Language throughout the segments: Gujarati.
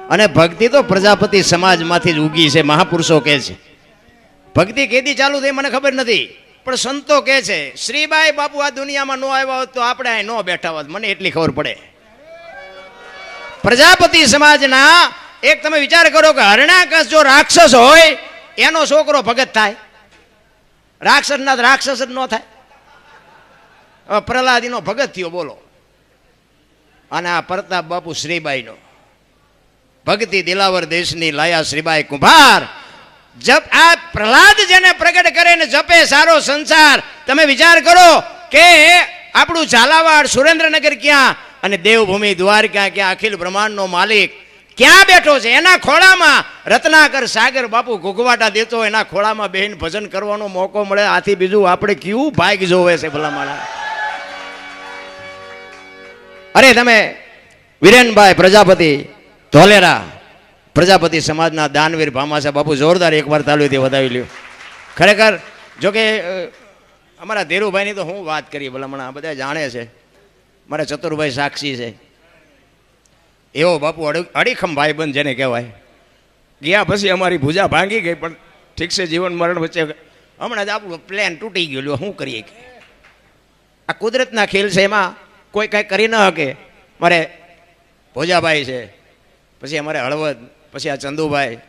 અને ભક્તિ તો પ્રજાપતિ સમાજમાંથી જ ઉગી છે, મહાપુરુષો કહે છે. ભક્તિ કેદી ચાલુ થઈ મને ખબર નથી, પણ સંતો કહે છે શ્રીબાઈ બાપુ આ દુનિયામાં ન આવ્યા હોત તો આપણે અહીં ન બેઠા હોત, મને એટલી ખબર પડે. પ્રજાપતિ સમાજના એક તમે વિચાર કરો કે હરણાકશ જો રાક્ષસ હોય એનો છોકરો ભગત થાય, રાક્ષસના રાક્ષસ જ ન થાય. પ્રહલાદીનો ભગત થયો બોલો, અને આ પ્રતાપ બાપુ શ્રીબાઈનો ભક્તિ દિલાવર દેશની લાયા શ્રીબાઈ કુંભાર. જપ આ પ્રહલાદ જેને પ્રગટ કરે ને જપે સારો સંસાર. તમે વિચાર કરો કે આપણું ઝાલાવાડ સુરેન્દ્રનગર ક્યાં અને દેવભૂમિ દ્વારકા ક્યાં, અખિલ બ્રહ્માંડનો માલિક ક્યાં બેઠો છે? એના ખોળામાં રત્નાકર સાગર બાપુ ઘૂઘવાટા દેતો, એના ખોળામાં બેહીન ભજન કરવાનો મોકો મળે. આથી બીજું આપણે કેવું ભાગ જોવે છે ભલા માણા. અરે તમે વિરેનભાઈ પ્રજાપતિ ધોલેરા પ્રજાપતિ સમાજના દાનવીર ભામાસા બાપુ જોરદાર એકવાર તાળીઓથી વધાવી લ્યો. ખરેખર જોકે અમારા ધીરુભાઈની તો હું વાત કરીએ ભલામણા, બધા જાણે છે. મારા ચતુરભાઈ સાક્ષી છે. એવો બાપુ અડીખમ ભાઈબંધ જેને કહેવાય. ગયા પછી અમારી ભૂજા ભાંગી ગઈ, પણ ઠીક છે, જીવન મરણ વચ્ચે હમણાં જ આપણું પ્લેન તૂટી ગયું. શું કરીએ કે આ કુદરતના ખેલ છે, એમાં કોઈ કાંઈ કરી ન શકે. મારે ભોજાભાઈ છે, પછી અમારે હળવદ, પછી આ ચંદુભાઈ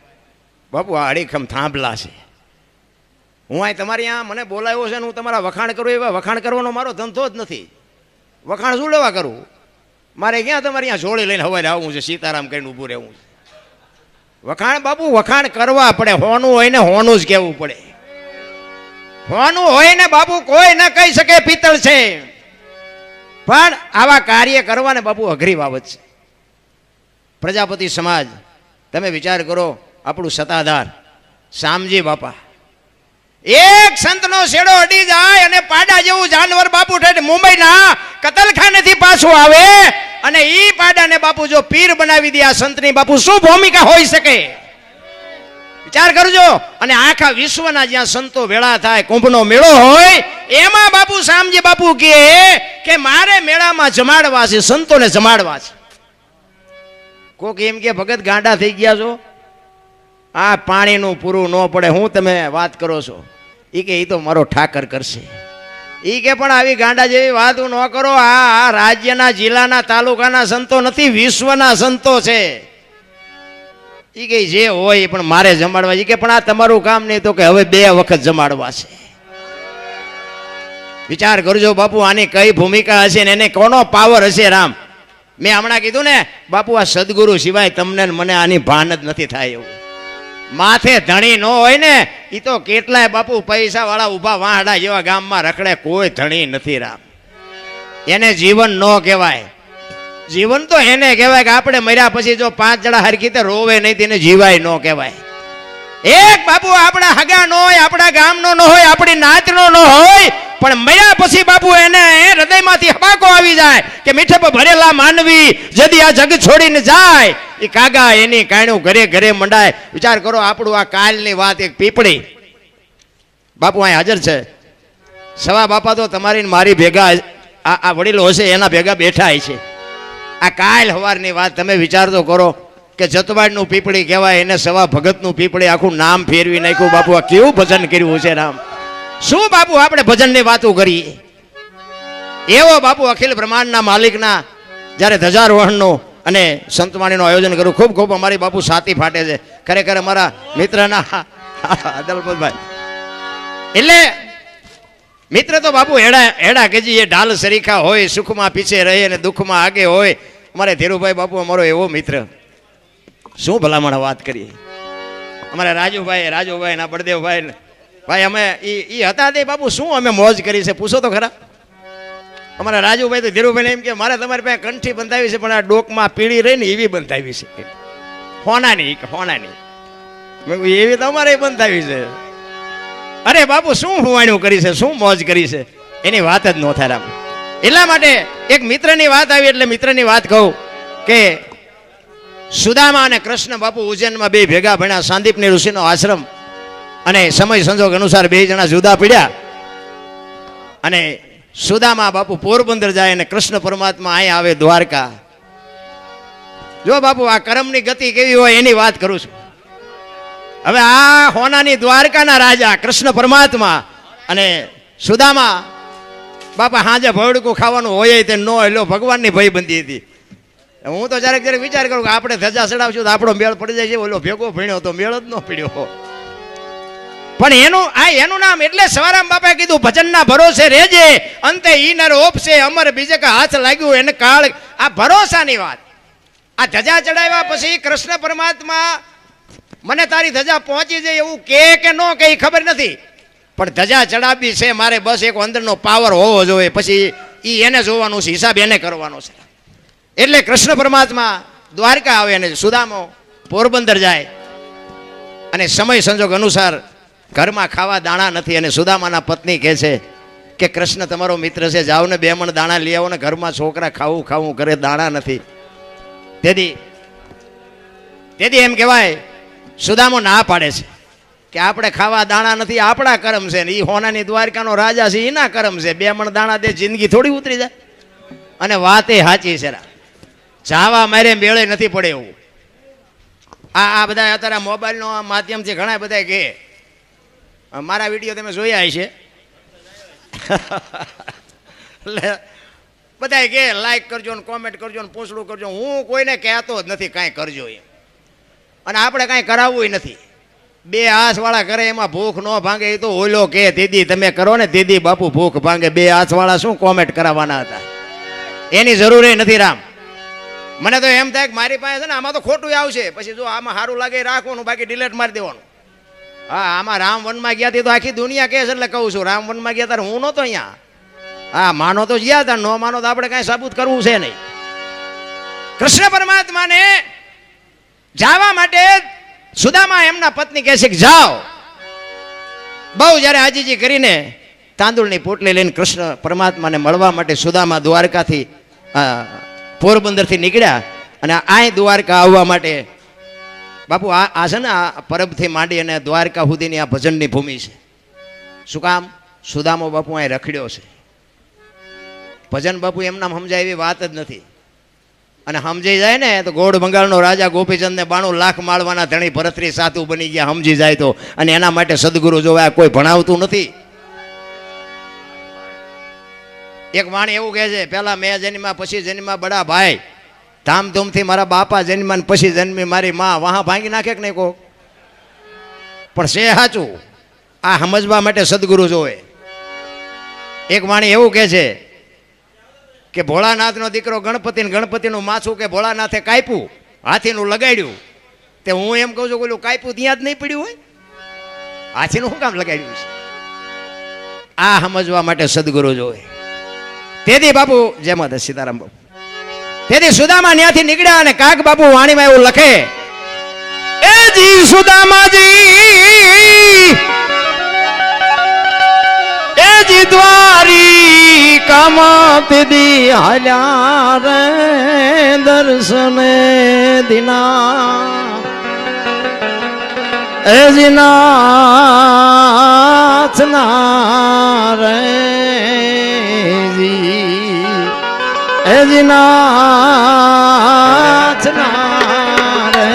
બાપુ આ અડીખમ થાંભલા છે. હું અહીં તમારે અહીંયા મને બોલાવ્યો છે ને હું તમારા વખાણ કરું, એવા વખાણ કરવાનો મારો ધંધો જ નથી. વખાણ શું લેવા કરું? મારે ક્યાં તમારે અહીંયા જોડી લઈને હવારે આવવું છે, સીતારામ કરીને ઊભું રહેવું છે. વખાણ બાપુ વખાણ કરવા પડે. હોનું હોય ને હોનું જ કહેવું પડે. હોનું હોય ને બાપુ કોઈ ન કહી શકે પિત્તળ છે, પણ આવા કાર્ય કરવાને બાપુ અઘરી બાબત છે. પ્રજાપતિ સમાજ તમે વિચાર કરો, આપણું સત્તાધાર શામજી બાપા, એક સંતનો શેડો અડી જાય અને પાડા જેવું જાનવર બાપુ ઠેઠ મુંબઈના કતલખાનેથી પાછું આવે અને ઈ પાડાને બાપુ જો પીર બનાવી દે, આ સંતની બાપુ શું ભૂમિકા હોઈ શકે? વિચાર કરજો. અને આખા વિશ્વના જ્યાં સંતો ભેળા થાય, કુંભનો મેળો હોય, એમાં બાપુ શામજી બાપુ કહે કે મારે મેળામાં જમાડવા છે, સંતોને જમાડવા છે. કોક એમ કે ભગત ગાંડા થઈ ગયા છો, આ પાણીનું પૂરું ન પડે, હું તમે વાત કરો છો? એ કે એ તો મારો ઠાકર કરશે. એ કે પણ આવી ગાંડા જેવી વાત ન કરો. આ રાજ્યના જિલ્લાના તાલુકાના સંતો નથી, વિશ્વના સંતો છે. એ કે જે હોય પણ મારે જમાડવા. એ કે પણ આ તમારું કામ નહીં, તો કે હવે 2 વખત જમાડવા છે. વિચાર કરજો બાપુ, આની કઈ ભૂમિકા હશે ને એને કોનો પાવર હશે? રામ, મેં હમણાં કીધું ને બાપુ, આ સદગુરુ સિવાય તમને મને આની ભાન જ નથી થાય એવું. માથે ધણી ન હોય ને, એ તો કેટલાય બાપુ પૈસા વાળા ઉભા વાહડા જેવા ગામમાં રખડે, કોઈ ધણી નથી. રામ, એને જીવન ન કહેવાય. જીવન તો એને કહેવાય કે આપણે મર્યા પછી જો 5 જણા હરખી રીતે રોવે નહીં, તેને જીવાય ન કહેવાય. એક બાપુ આપણા હગા નો હોય, આપણા ગામનો ન હોય, આપણી નાતનો ન હોય, પણ મર્યા પછી બાપુ એને હૃદયમાંથી હબાકો આવી જાય કે મીઠે પર ભરેલા માનવી જદી આ જગ છોડીને જાય, એ કાગા એની કાણું ઘરે ઘરે મંડાય. વિચાર કરો, આપણું આ કાલની વાત, એક પીપળી બાપુ અહીં હાજર છે. સવા બાપા તો તમારી મારી ભેગા આ વડીલો હશે એના ભેગા બેઠા છે. આ કાલ હવારની વાત તમે વિચાર તો કરો કે જતવાડનું પીપળી કહેવાય, એને સવા ભગતનું પીપળી આખું નામ ફેરવી નાખ્યું. બાપુ આ કેવું ભજન કર્યું છે? રામ, શું બાપુ આપણે ભજનની વાતો કરીએ? એવો બાપુ અખિલ બ્રહ્માંડના માલિકના જ્યારે ધજારોહણનું અને સંતવાણીનું આયોજન કર્યું. ખૂબ ખૂબ અમારી બાપુ સાથી ફાટે છે. ખરેખર અમારા મિત્રના અદલપતભાઈ, એટલે મિત્ર તો બાપુ હેડા કે જે ઢાલ સરીખા હોય, સુખમાં પીછે રહે અને દુઃખમાં આગે હોય. અમારે ધીરુભાઈ બાપુ અમારો એવો મિત્ર, શું ભલામણ વાત કરીએ. અમારા રાજુભાઈ ના બળદેવભાઈ ભાઈ, અમે એ હતા તે બાપુ શું અમે મોજ કરી છે પૂછો તો ખરા. અમારા રાજુભાઈ તો ધીરુભાઈને એમ કે મારે તમારી પાસે કંઠી બંધાવી છે, પણ આ ડોકમાં પીળી રહી ને એવી બંધાવી છે, હોનાની એવી તમારે બંધાવી છે. અરે બાપુ શું હુવાણ્યું કરી છે, શું મોજ કરી છે, એની વાત જ ન થાય. રામ, એટલા માટે એક મિત્રની વાત આવી એટલે મિત્રની વાત કહું કે સુદામા અને કૃષ્ણ બાપુ ઉજ્જૈનમાં 2 ભેગા ભણ્યા, સાંદીપની ઋષિનો આશ્રમ, અને સમય સંજોગ અનુસાર 2 જણા જુદા પડ્યા. અને સુદામા બાપુ પોરબંદર જાય અને કૃષ્ણ પરમાત્મા અહીં આવે દ્વારકા. જો બાપુ આ કર્મની ગતિ કેવી હોય એની વાત કરું છું. હવે આ હોનાની દ્વારકાના રાજા કૃષ્ણ પરમાત્મા અને સુદામા બાપા હાજે ભવડકું ખાવાનું હોય તે નો એલો ભગવાનની ભયબંધી હતી. હું તો જ્યારે ક્યારેક વિચાર કરું કે આપણે ધજા ચડાવશું તો આપણો મેળ પડી જાય છે, ઓલો ભેગો ભણ્યો તો મેળ જ ન પડ્યો. પણ એનું નામ એટલે સવારામ બાપાએ કીધું ભજનના ભરોસે રહેજે, અંતે ઈનર ઓપશે અમર બીજે કા હાથ લાગ્યું એને કાળ. આ ભરોસાની વાત. આ ધજા ચડાવ્યા પછી કૃષ્ણ પરમાત્મા મને તારી ધજા પહોંચી જાય એવું કે ન કે ખબર નથી, પણ ધજા ચડાવવી છે મારે, બસ એક અંદરનો પાવર હોવો જોઈએ. પછી એને જોવાનું છે, હિસાબ એને કરવાનો છે. એટલે કૃષ્ણ પરમાત્મા દ્વારકા આવે અને સુદામો પોરબંદર જાય અને સમય સંજોગ અનુસાર ઘરમાં ખાવા દાણા નથી અને સુદામાના પત્ની કહે છે કે કૃષ્ણ તમારો મિત્ર છે, જાઓ ને 2 મણ દાણા લઈ આવો ને, ઘરમાં છોકરા ખાવું ખાવું કરે દાણા નથી. તેથી એમ કહેવાય સુદામો ના પાડે છે કે આપણે ખાવા દાણા નથી, આપણા કર્મ છે ને એ હોનાની દ્વારકાનો રાજા છે એના કર્મ છે, 2 મણ દાણા દે જિંદગી થોડી ઉતરી જાય. અને વાત એ સાચી છે, જાવા મારે મેળે નથી પડે એવું. આ બધા અત્યારે મોબાઈલનો માધ્યમથી ઘણા બધા કહે, મારા વિડીયો તમે જોયા છે એટલે બધા કહે લાઈક કરજો ને કોમેન્ટ કરજો ને પૂછડું કરજો. હું કોઈને કહેતો જ નથી કાંઈ કરજો એમ, અને આપણે કાંઈ કરાવવું નથી. 2 હાથવાળા કરે એમાં ભૂખ ન ભાંગે એ તો ઓલો કે દીદી તમે કરો ને દીદી બાપુ ભૂખ ભાંગે. 2 હાથવાળા શું કોમેન્ટ કરાવવાના હતા, એની જરૂર નથી રામ. મને તો એમ થાય કે મારી પાસે છે ને આમાં તો ખોટું આવશે, પછી જો આમાં સારું લાગે રાખવાનું, બાકી ડિલેટ મારી દેવાનું. હા, આમાં રામ વનમાં ગયા તે તો આખી દુનિયા કહે છે એટલે કહું છું, રામ વનમાં ગયા ત્યારે હું નહોતો અહીંયા. હા, માનો તો ગયા હતા, ન માનો તો આપણે કાંઈ સાબુત કરવું છે નહીં. કૃષ્ણ પરમાત્માને જવા માટે સુદામા એમના પત્ની કહે છે કે જાઓ. બહુ જ્યારે આજીજી કરીને તાંદુળની પોટલી લઈને કૃષ્ણ પરમાત્માને મળવા માટે સુદામા દ્વારકાથી પોરબંદરથી નીકળ્યા અને આ દ્વારકા આવવા માટે બાપુ આ છે ને આ પરબથી માંડી અને દ્વારકા સુધીની આ ભજનની ભૂમિ છે. શું કામ? સુદામો બાપુ અહીં રખડ્યો છે. ભજન બાપુ એમનામ સમજાય એવી વાત જ નથી. અને સમજી જાય ને તો ગોળ બંગાળનો રાજા ગોપીચંદને 92 લાખ માળવાના ધણી ભરતરી સાધુ બની ગયા સમજી જાય તો. અને એના માટે સદગુરુ જોવે કોઈ ભણાવતું નથી. એક વાણી એવું કહે છે, પહેલા મેં જન્મ્યા પછી જન્મ્યા બડા ભાઈ, ધામધૂમથી મારા બાપા જન્મ્યા પછી જન્મી મારી માં. વાહ ભાંગી નાખે કે નહીં કો? પણ છે સાચું, આ સમજવા માટે સદગુરુ જોવે. એક વાણી એવું કહે છે કે ભોળાનાથનો દીકરો ગણપતિને ગણપતિનું માથું કે ભોળાનાથે કાપ્યું, હાથીનું લગાડ્યું. તે હું એમ કહું છું કે કાપ્યું ત્યાં જ નહીં પડ્યું હોય, હાથીનું શું કામ લગાડ્યું છે? આ સમજવા માટે સદગુરુ જોવે. તેથી બાપુ જય માતા સીતારામ બાપુ. તેથી સુદામા ત્યાંથી નીકળ્યા અને કાક બાપુ વાણીમાં એવું લખે, એ જી સુદામાજી એ જી દ્વારી કામત દી હાલ્યા રે દર્શને દિના એ જી નાથ ના રે એ જી નાથ ના રે.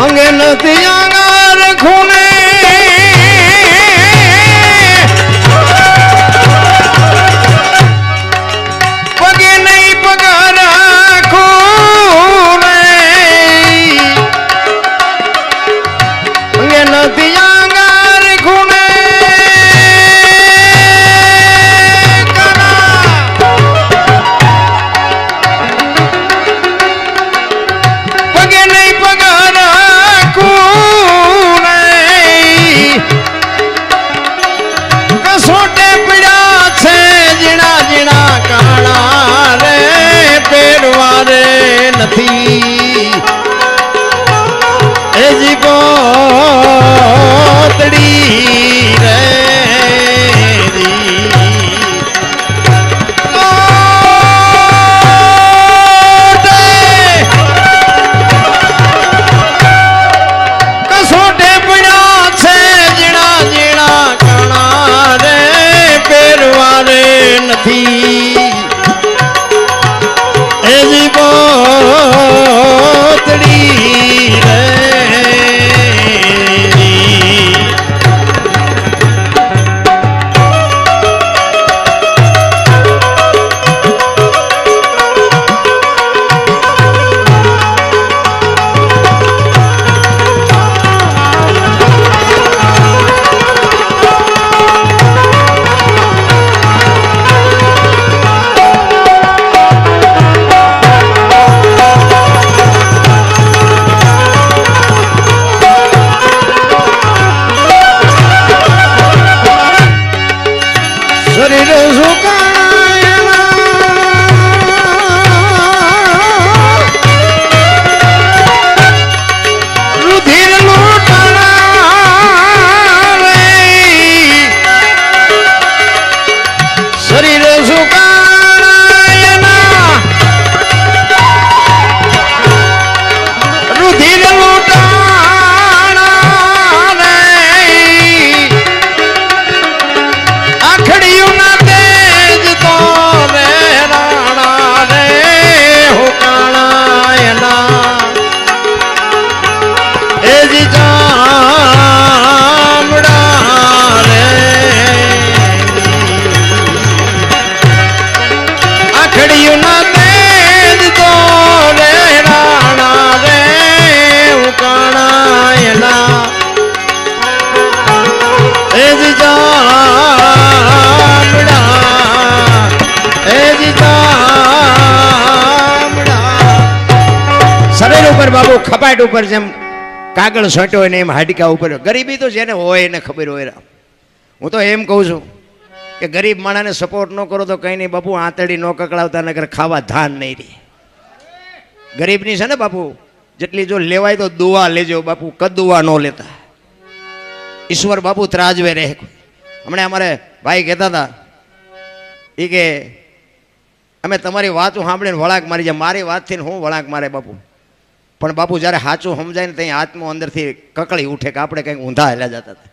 અંગે નથી આંગાર ખૂણે નથી એજી પોતડી રે બાબુ ખપાટ ઉપર જેમ કાગળ સોંટ્યો હોય ને એમ હાડકા ઉપર ગરીબી તો જેને હોય એને ખબર હોય. હું તો એમ કહું છું કે ગરીબ માણસને સપોર્ટ ન કરો તો કંઈ નહીં બાપુ, આંતળી ન કકડાવતા નકર ખાવા ધાન નહીં રહે. ગરીબની છે ને બાપુ જેટલી જો લેવાય તો દુઆ લેજો બાપુ, કદુઆ ન લેતા. ઈશ્વર બાપુ ત્રાજવે રહે. હમણાં અમારે ભાઈ કહેતા હતા એ કે અમે તમારી વાતો સાંભળીને વળાંક મારી જાય. મારી વાતથી હું વળાંક મારે બાપુ, પણ બાપુ જ્યારે સાચું સમજાય ને ત્યાં આત્મો અંદરથી કકળી ઉઠે કે આપણે કંઈક ઊંધા હેલા જતા હતા.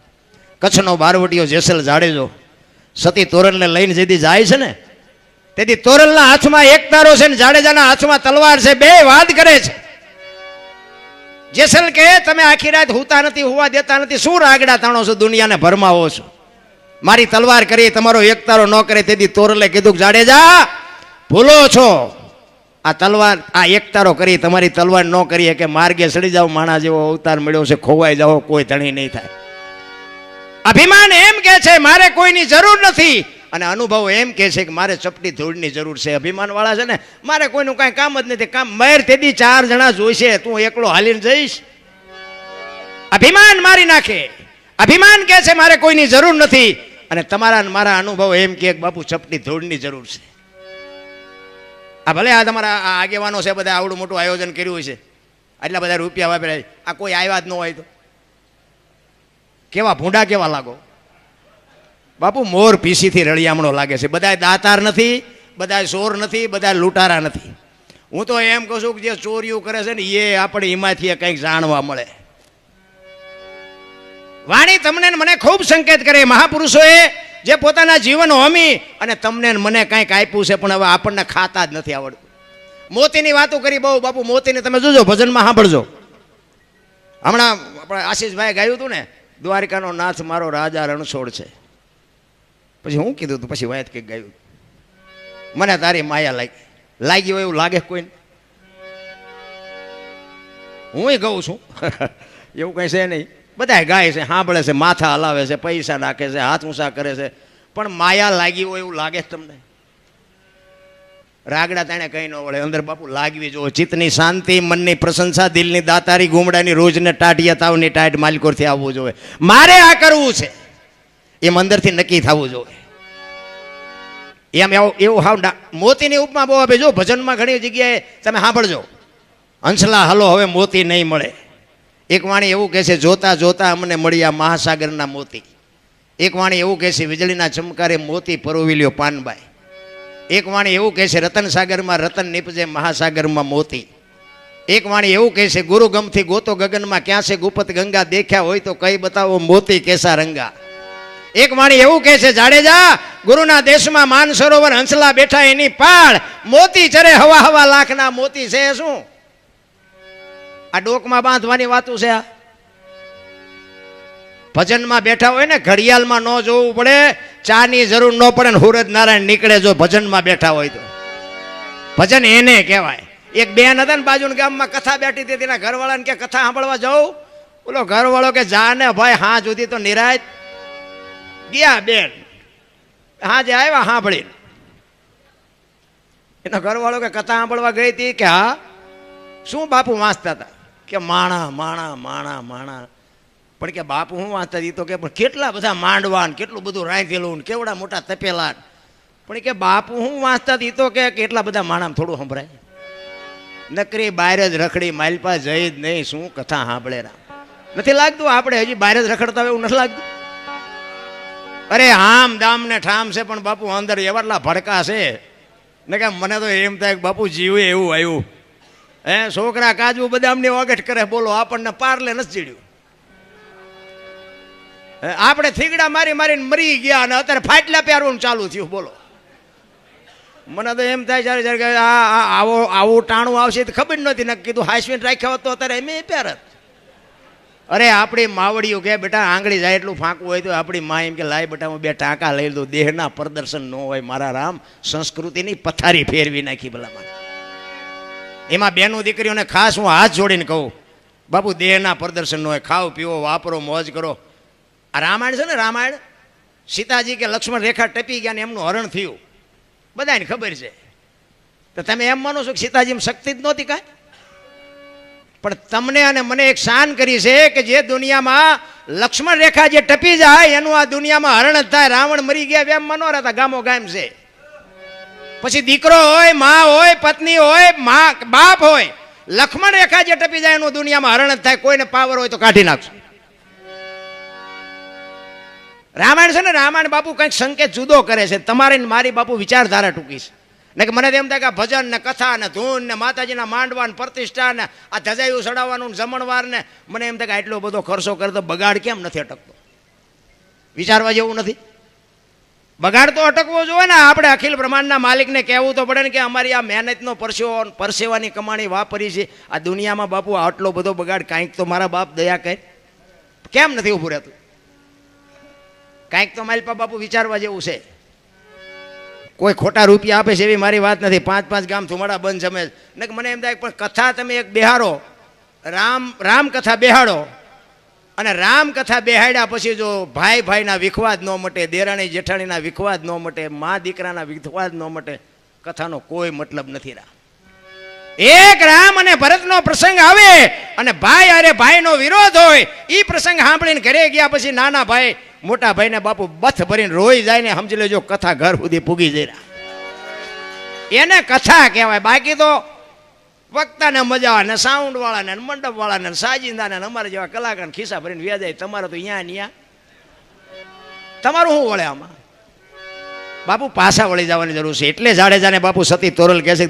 કચ્છનો બારવટીયો જેસલ જાડેજો સતી તોરલને લઈને જેથી જાય છે ને તેથી તોરલના હાથમાં એક તારો છે ને જાડેજાના હાથમાં તલવાર છે. બે વાત કરે છે. જેસલ કે તમે આખી રાત હુતા નથી, હુવા દેતા નથી, શું રાગડા તાણો છો, દુનિયાને ભરમાવો છો. મારી તલવાર કરી તમારો એક તારો ન કરે. તેથી તોરલે કીધું જાડેજા ભૂલો છો, આ તલવાર આ એક તારો કરી તમારી તલવાર ન કરીએ કે માર્ગે સડી જાઓ, માણા જેવો અવતાર મળ્યો છે, ખોવાઈ જાઓ, કોઈ ધણી નહીં થાય. અભિમાન એમ કે છે મારે કોઈની જરૂર નથી, અને અનુભવ એમ કે છે કે મારે ચપટી ધૂળની જરૂર છે. અભિમાન વાળા છે ને મારે કોઈનું કાંઈ કામ જ નથી. કામ મેર તેદી 4 જણા જોઈશે, તું એકલો હાલીને જઈશ. અભિમાન મારી નાખે. અભિમાન કે છે મારે કોઈની જરૂર નથી, અને તમારા મારા અનુભવ એમ કે બાપુ ચપટી ધૂળની જરૂર છે. આ ભલે આ તમારા આ આગેવાનો છે બધા આવડું મોટું આયોજન કર્યું હોય છે, આટલા બધા રૂપિયા વાપર્યા, આ કોઈ આવ્યા જ ન હોય તો કેવા ભૂંડા કેવા લાગો બાપુ. મોર પીસીથી રળિયામણો લાગે છે. બધા દાતાર નથી, બધા ચોર નથી, બધા લૂંટારા નથી. હું તો એમ કહું છું કે જે ચોરીઓ કરે છે ને એ આપણે એમાંથી કંઈક જાણવા મળે. વાણી તમને મને ખૂબ સંકેત કરે. મહાપુરુષોએ જે પોતાના જીવન હોમી અને તમને મને કંઈક આપ્યું છે, પણ હવે આપણને ખાતા જ નથી આવડતું. મોતીની વાતો કરી બહુ બાપુ. મોતીને તમે જોજો ભજનમાં સાંભળજો. હમણાં આપણે આશીષભાઈ ગાયું હતું ને, દ્વારિકાનો નાથ મારો રાજા રણછોડ છે. પછી હું કીધું હતું, પછી વાયત કંઈક ગાયું, મને તારી માયા લાગી હોય એવું લાગે કોઈને. હું ગઉં છું એવું કંઈ છે નહીં. બધા ગાય છે, સાંભળે છે, માથા હલાવે છે, પૈસા નાખે છે, હાથ ઊંચા કરે છે, પણ માયા લાગી હોય એવું લાગે છે તમને? રાગડા તાણે કંઈ ન વળે. અંદર બાપુ લાગવી જો. ચિત્તની શાંતિ, મનની પ્રશંસા, દિલની દાતારી, ગુમડાની રોજને ટાટિયા તાવની ટાઈટ માલિકોરથી આવવું જોઈએ. મારે આ કરવું છે એમ અંદરથી નક્કી થવું જોઈએ. એમ એવું હાવ મોતીની ઉપમા બહુ આપે. જો ભજનમાં ઘણી જગ્યાએ તમે સાંભળજો, હંસલા હલો હવે મોતી નહીં મળે. એક વાણી એવું કહે છે, જોતા જોતા અમને મળ્યા મહાસાગરના મોતી. એક વાણી એવું કહે છે, વીજળીના ચમકારે મોતી પરોવી લ્યો પાનબાઈ. એક વાણી એવું કહે છે, રતન સાગરમાં રતન નીપજે મહાસાગરમાં મોતી. એક વાણી એવું કહે છે, ગુરુ ગમથી ગોતો ગગનમાં ક્યાં છે ગુપત ગંગા, દેખ્યા હોય તો કઈ બતાવો મોતી કેસા રંગા. એક વાણી એવું કહે છે, જાડેજા ગુરુના દેશમાં માનસરોવર હંસલા બેઠા એની પાળ, મોતી ચરે હવા હવા લાખના મોતી છે શું? આ ડોકમાં બાંધવાની વાતું છે. આ ભજનમાં બેઠા હોય ને, ઘડિયાળમાં ન જોવું પડે, ચાની જરૂર ન પડે ને હુરજ નારાયણ નીકળે જો ભજનમાં બેઠા હોય તો. ભજન એને કહેવાય. એક બેન હતા ને બાજુના ગામમાં, કથા બેઠી હતી, તેના ઘરવાળાને કે કથા સાંભળવા જાઉં? બોલો ઘરવાળો કે જા ને ભાઈ, હા સુધી તો નિરાશ. ગયા બેન, હા જે આવ્યા સાંભળી. એનો ઘરવાળો કે કથા સાંભળવા ગઈ હતી? કે હા. શું બાપુ વાંચતા હતા? કે માણા માણા માણા માણા. પણ કે બાપુ હું વાંચતા હતી? તો કે પણ કેટલા બધા માંડવા ને કેટલું બધું રાંધેલું ને કેવડા મોટા તપેલા. પણ કે બાપુ હું વાંચતા હતી? તો કે કેટલા બધા માણામાં થોડું સંભળાય. નકરી બહાર જ રખડી, માલપા જઈ જ નહીં, શું કથા સાંભળે. નથી લાગતું આપણે હજી બહાર જ રખડતા હોય એવું નથી લાગતું? અરે આમ દામ ને ઠામ છે, પણ બાપુ અંદર એવાટલા ભડકા છે ને કે મને તો એમ થાય કે બાપુ જીવે એવું આવ્યું. હે છોકરા કાજુ બદામની વગટ કરે, બોલો આપણને પારલે નથી ચીડ્યું. આપણે થીગડા મારી મારીને મરી ગયા અને અત્યારે ફાટલા પહેરવાનું ચાલુ થયું. બોલો મને તો એમ થાય જ્યારે જ્યારે આવું ટાણું આવશે તો ખબર નહોતી. ને કીધું હાઈસ્વીન રાખ્યા હોત તો અત્યારે એમ પહેરત. અરે આપણી માવડીઓ કે બેટા આંગળી જાય એટલું ફાંકવું હોય તો આપણી મા એમ કે લાય બેટા હું 2 ટાંકા લઈ દઉં. દેહના પ્રદર્શન ન હોય મારા રામ, સંસ્કૃતિની પથારી ફેરવી નાખી ભલામાં. એમાં બેનું દીકરીઓને ખાસ હું હાથ જોડીને કહું, બાપુ દેહના પ્રદર્શન ન હોય, ખાઓ પીવો વાપરો મોજ કરો. આ રામાયણ છે ને, રામાયણ સીતાજી કે લક્ષ્મણ રેખા ટપી ગયા ને એમનું હરણ થયું, બધાને ખબર છે. તો તમે એમ માનો છો કે સીતાજીમાં શક્તિ જ નહોતી કાંઈ? પણ તમને અને મને એક શાન કરી છે કે જે દુનિયામાં લક્ષ્મણ રેખા જે ટપી જાય એનું આ દુનિયામાં હરણ જ થાય. રાવણ મરી ગયા એમ ન રહેતા, ગામો ગામ છે. પછી દીકરો હોય, મા હોય, પત્ની હોય, બાપ હોય, લક્ષ્મણ રેખા જે ટપી જાય એનું દુનિયામાં હરણ જ થાય. કોઈને પાવર હોય તો કાઢી નાખશું. રામાયણ છે ને, રામાયણ બાપુ કંઈક સંકેત જુદો કરે છે. તમારી ને મારી બાપુ વિચારધારા ટૂંકી છે. ને કે મને એમ થાય કે ભજન ને કથા ને ધૂન ને માતાજીના માંડવા ને પ્રતિષ્ઠા ને આ ધજાયું ચડાવવાનું જમણવાર ને, મને એમ થાય કે આટલો બધો ખર્ચો કરે તો બગાડ કેમ નથી અટકતો? વિચારવા જેવું નથી? બગાડ તો અટકવો જોઈએ ને. આપણે અખિલ બ્રહ્માંડના માલિકને કહેવું તો પડે ને કે અમારી આ મહેનતનો પરસેવાની કમાણી વાપરી છે આ દુનિયામાં. બાપુ આટલો બધો બગાડ કાંઈક તો મારા બાપ દયા કરે, કેમ નથી ઊભું રહેતું? કાંઈક તો મારી બાપુ વિચારવા જેવું છે. કોઈ ખોટા રૂપિયા આપે છે એવી મારી વાત નથી. 5 ગામ ધુમાડા બંધ જમે ને. મને એમ થાય પણ કથા તમે એક બેહારો, રામ કથા બેહાડો, અને રામ કથા બેહાડ્યા પછી જો ભાઈ ભાઈના વિખવાદ ન મટે, દેરાણી જેઠાણીના વિખવાદ ન મટે, મા દીકરાના વિખવાદ ન મટે, કથાનો કોઈ મતલબ નથી. એક રામ અને ભરતનો પ્રસંગ આવે અને ભાઈ અરે ભાઈનો વિરોધ હોય, એ પ્રસંગ સાંભળીને ઘરે ગયા પછી નાના ભાઈ મોટા ભાઈને બાપુ બથ ભરીને રોઈ જાય ને સમજી લેજો કથા ઘર સુધી પૂગી જઈ. એને કથા કહેવાય. બાકી તો વક્તાને મજા ને સાઉન્ડ વાળાને મંડપ વાળાને સાજિંદાને અમારા જેવા કલાકાર ખિસ્સા ભરીને વ્યા જાય. તમારે તો અહીંયા તમારું શું વળે આમાં? બાપુ પાછા વળી જવાની જરૂર છે. એટલે જાડેજાને બાપુ સતી તોરલ કહે છે,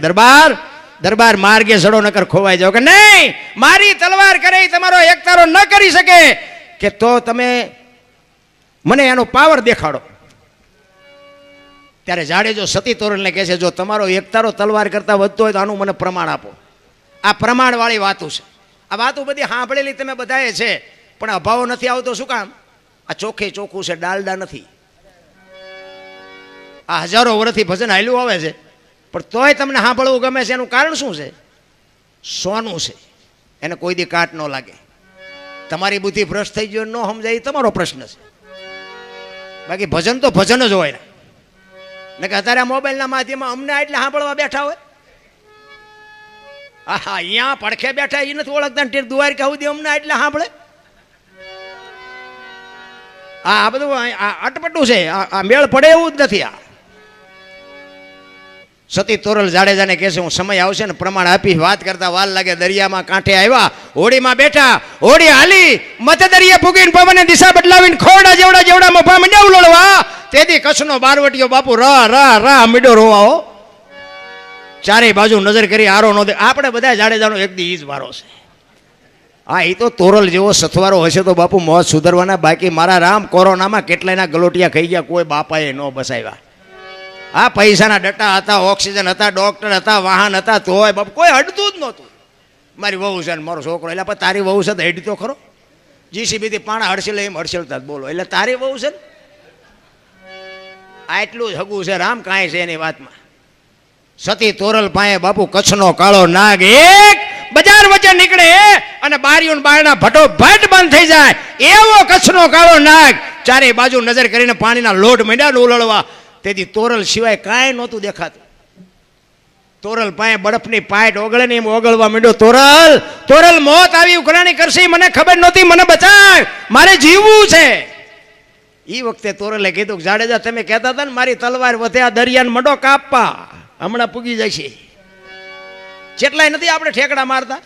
દરબાર માર્ગે સડો નકર ખોવાઈ જાવ. કે નહીં, મારી તલવાર કરે તમારો એકતારો ન કરી શકે કે તો તમે મને એનો પાવર દેખાડો. ત્યારે જાડેજો સતી તોરલને કહે છે, જો તમારો એકતારો તલવાર કરતા વધતો હોય તો આનું મને પ્રમાણ આપો. આ પ્રમાણ વાળી વાતો છે. આ વાતો બધી સાંભળેલી તમે બધાએ છે, પણ અભાવ નથી આવતો. શું કામ? આ ચોખ્ખું છે, ડાલડા નથી. આ હજારો વર્ષથી ભજન હાલ્યું આવે છે, પણ તોય તમને સાંભળવું ગમે છે. એનું કારણ શું છે? સોનું છે, એને કોઈ દી કાટ ન લાગે. તમારી બુદ્ધિ ભ્રષ્ટ થઈ ગયો ન સમજાય એ તમારો પ્રશ્ન છે. બાકી ભજન તો ભજન જ હોય ને. કે અત્યારે મોબાઈલના માધ્યમમાં અમને એટલે સાંભળવા બેઠા હોય. હા અહીંયા પડખે બેઠા એ નથી ઓળખતા ને દ્વારકા સુધી અમને એટલે સાંભળે. આ બધું અટપટું છે. આ મેળ પડે એવું જ નથી. આ સતી તોરલ જાડેજાને કહે છે, હું સમય આવશે ને પ્રમાણ આપી. વાત કરતા વાર લાગે. દરિયામાં કાંઠે આવ્યા, હોડીમાં બેઠા, હોડી હાલી મધ્ય દરિયે ફૂગીને પવને દિશા બદલાવીને ખોડા જેવડા મફા મંડ્યા ઉલળવા. તેથી કચ્છનો બારવટીયો બાપુ રા મીડો રોવાઓ. ચારેય બાજુ નજર કરી આરો નો દે. આપણે બધા જાડેજાનો એક દી જ વારો છે. હા, એ તો તોરલ જેવો સથવારો હશે તો બાપુ મોત સુધરવાના. બાકી મારા રામ કોરોનામાં કેટલાયના ગલોટિયા ખાઈ ગયા, કોઈ બાપાએ ન બસાવ્યા. આ પૈસાના ડટ્ટા હતા, ઓક્સિજન હતા, ડોક્ટર હતા, વાહન હતા, તોય બાપુ કોઈ હડતું જ નહોતું. મારી વહુ છે ને મારો છોકરો, એટલે પણ તારી વહુ છે તો હેડી તો ખરો. જીસીબીથી પાણા હડસેલ એમ હડસેલતા જ બોલો, એટલે તારી વહુ છે ને આટલું જ હગું છે રામ, કાંઈ છે એની વાતમાં. સતી તોરલ પાએ બાપુ કચ્છનો કાળો નાગ એક બજાર વચ્ચે નીકળે અને બારીઓ બારણા ભટો ભટ બંધ થઈ જાય એવો કચ્છનો કાળો નાગ ચારે બાજુ નજર કરીને પાણીના લોટ માંડ્યા ઉલળવા. તેથી તોરલ સિવાય કાંઈ નહોતું દેખાતું. તોરલ પાએ બરફની પાટ ઓગળે ને એમ ઓગળવા માંડ્યો. તોરલ તોરલ મોત આવી ઉઘરાણી કરશે, મને ખબર નહોતી, મને બચાવ, મારે જીવવું છે. એ વખતે તોરલે કીધું કે જાડેજા તમે કહેતા હતા ને મારી તલવાર વધે આ દરિયાને મંડો કાપવા, હમણાં પૂગી જાય છે. જેટલાય નથી આપણે ઠેકડા મારતા,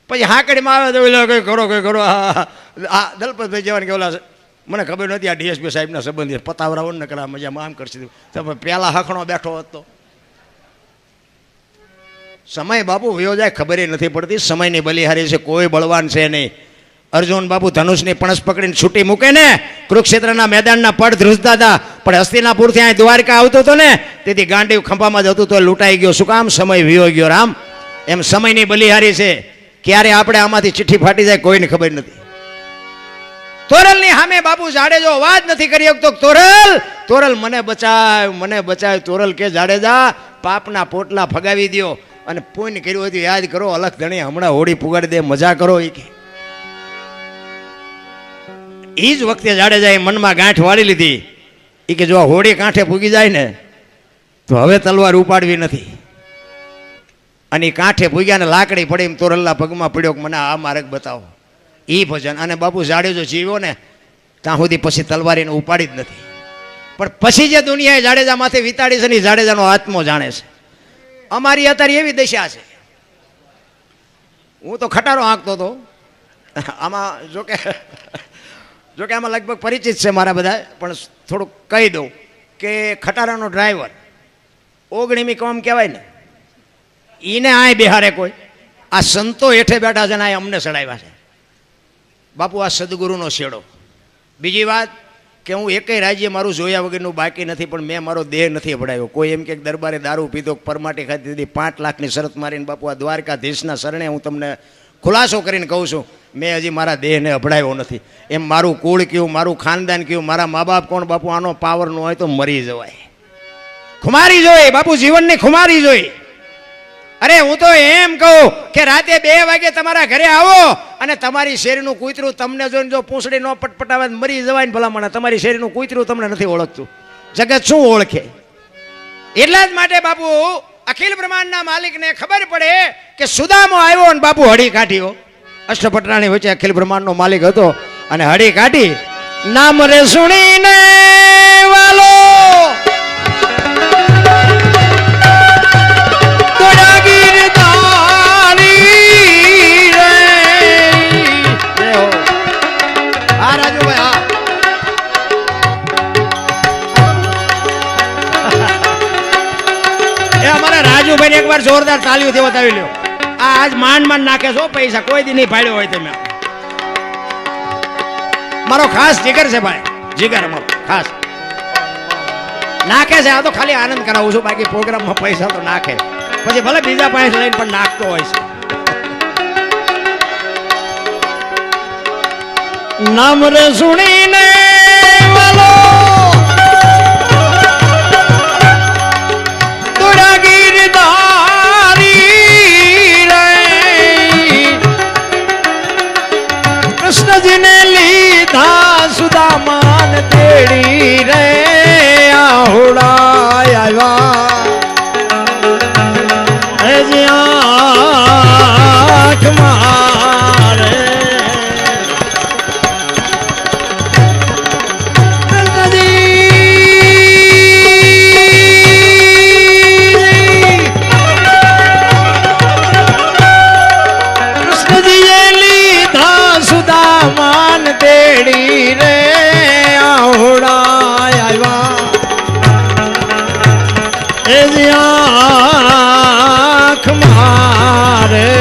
પછી હાકડીમાં આવે તો કઈ કરો કઈ કરો. આ દલપતભાઈ જવાની કે ઓલા મને ખબર નથી આ ડીએસપી સાહેબના સંબંધી પતાવરાઓ ને કરા મજામાં આમ કરશે. તમે પહેલા હખણો બેઠો હતો. સમય બાપુ વયો જાય ખબર નથી પડતી. સમયની બલિહારી છે, કોઈ બળવાન છે નહીં. અર્જુન બાપુ ધનુષની પણસ પકડીને છૂટી મૂકે ને કુરુક્ષેત્રના મેદાનના પડ ધ્રુજતા હતા, પણ હસ્તિનાપુરથી અહીં દ્વારકા આવતો હતો ને તેથી ગાંડીવ ખંભામાં જતું તો લૂંટાઈ ગયો. શું કામ? સમય વિયો ગયો રામ. એમ સમયની બલિહારી છે, ક્યારે આપણે આમાંથી ચિઠ્ઠી ફાટી જાય કોઈને ખબર નથી. તોરલની સામે બાપુ જાડેજો અવાજ નથી કરી શકતો. તોરલ તોરલ મને બચાવ, મને બચાવ. તોરલ કે જાડેજા પાપના પોટલા ફગાવી દો અને પુણ્ય કર્યું હતું યાદ કરો. અલખ ધણી હમણાં હોળી પુગાડી દે, મજા કરો. એ જ વખતે જાડેજાએ મનમાં ગાંઠ વાળી લીધી. એ કે જો હોળી કાંઠે પૂગી જાય ને તો હવે તલવાર ઉપાડવી નથી. અને કાંઠે પૂગ્યા ને લાકડી પડી એમ તોરલના પગમાં પડ્યો કે મને આ માર્ગ બતાવો. એ ભજન. અને બાપુ જાડેજો જીવ્યો ને ત્યાં સુધી પછી તલવાર એને ઉપાડી જ નથી. પણ પછી જે દુનિયાએ જાડેજા માથે વિતાડી છે ને જાડેજાનો આત્મો જાણે છે. અમારી અત્યારે એવી દશા છે. હું તો ખટારો હાંકતો હતો આમાં, જોકે આમાં લગભગ પરિચિત છે મારા બધા, પણ થોડુંક કહી દઉં કે ખટારાનો ડ્રાઈવર ઓગણીમી કોમ કહેવાય ને, એને આય બિહારે કોઈ. આ સંતો હેઠે બેઠા છે ને આ અમને ચડાવ્યા છે. બાપુ આ સદગુરુનો શેડો. બીજી વાત કે હું એકેય રાજ્ય મારું જોયા વગરનું બાકી નથી, પણ મેં મારો દેહ નથી અભડાયો. કોઈ એમ કે દરબારે દારૂ પીધો, પરમાટી ખાધી દીધી, 5 લાખની શરત મારીને બાપુ આ દ્વારકાધીશના શરણે હું તમને ખુલાસો કરીને કહું છું, મેં હજી મારા દેહને અભડાયો નથી. એમ મારું કુળ કયું, મારું ખાનદાન કયું, મારા મા બાપ કોણ, બાપુ આનો પાવર ન હોય તો મરી જવાય. ખુમારી જોઈ બાપુ, જીવનની ખુમારી જોઈ. અરે હું તો એમ કહું કે રાતે 2 વાગે તમારા ઘરે આવો અને તમારી શેરીનું કૂતરું તમને જોઈને જો પૂંછડી ન પટપટાવે મરી જવાય ને ભલામણ. તમારી શેરીનું કૂતરું તમને નથી ઓળખતું, જગત શું ઓળખે? એટલા જ માટે બાપુ અખિલ બ્રહ્માંડના માલિકને ખબર પડે કે સુદામો આવ્યો અને બાપુ હળી કાઢ્યો. અષ્ટપટરાણી વચ્ચે અખિલ બ્રહ્માંડનો માલિક હતો અને હળી કાઢી. નામ રે સુણીને વાલો એકવાર જોરદાર તાલીઓથી બતાવી લ્યો. આ આજ માંડ નાખે છો પૈસા, કોઈ દી નહીં પાડ્યો હોય તમે. મારો ખાસ જીગર છે ભાઈ, જીગર અમારો ખાસ નાખે છે. આ તો ખાલી આનંદ કરાવું છું, બાકી પ્રોગ્રામમાં પૈસા તો નાખે, પછી ભલે બીજા પાસે લઈને પણ નાખતો હોય છે. નામ રે સુણીને વાલો કૃષ્ણજીને લીધા સુદામાન તેડી રે આહોડા આવ્યા રે. કૃષ્ણજીએ લીધા સુદામાન તેડી રે આહોડા આવ્યા એ આંખ મારે.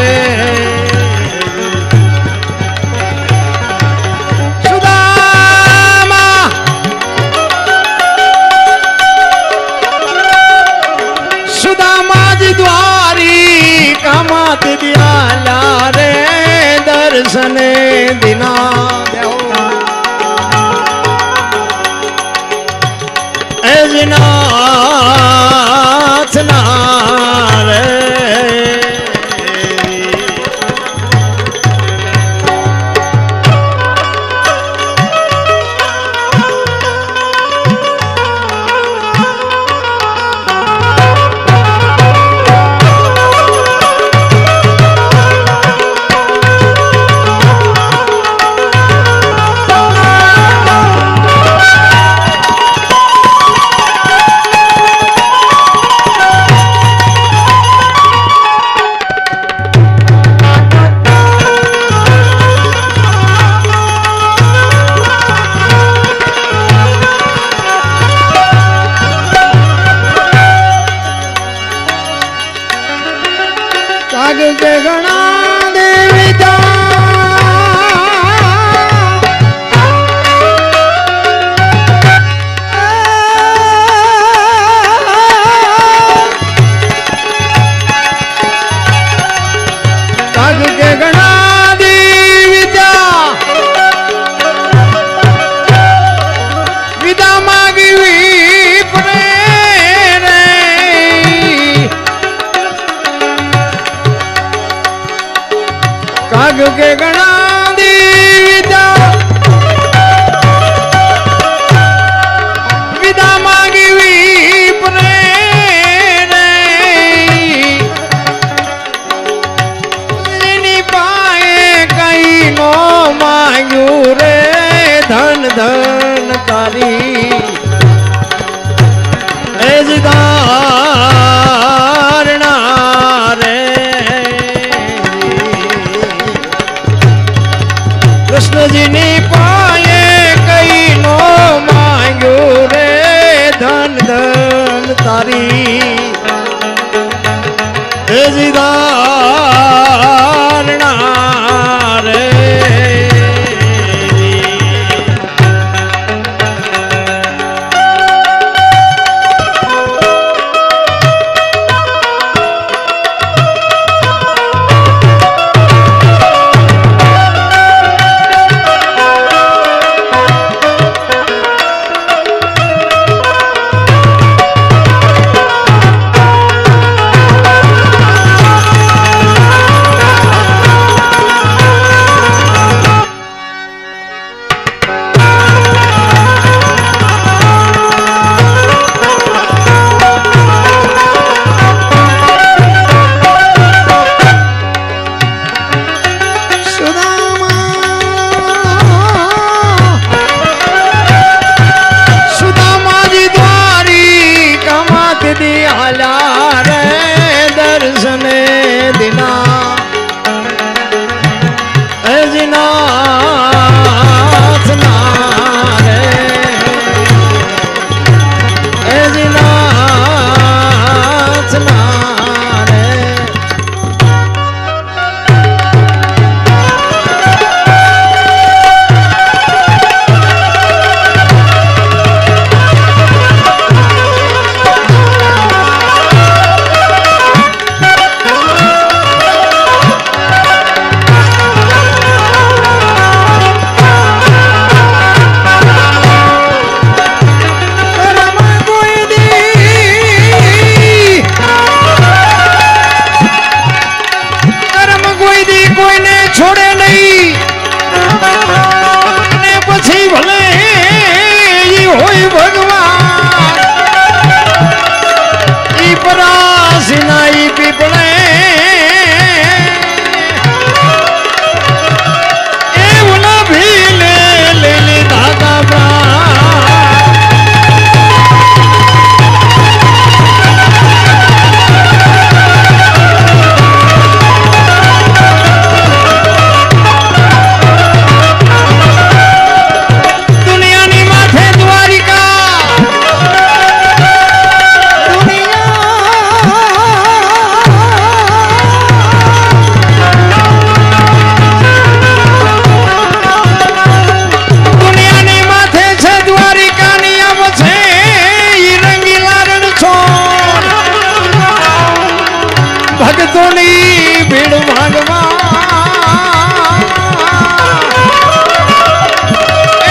दिया रे दर्शन दिना नाथ नारे के गणा देविता काग के गणा देविता विदा मागी काग के गणा दीदा विदा मांगी विप्रे लेनी पाए कहीं नो मांगू रे धन धन तारी एजदारना रे कृष्ण जी ने पाए कई नो मांगो रे धन धन तारी एजदारना रे ભક્તોની ભીડ ભાગમાં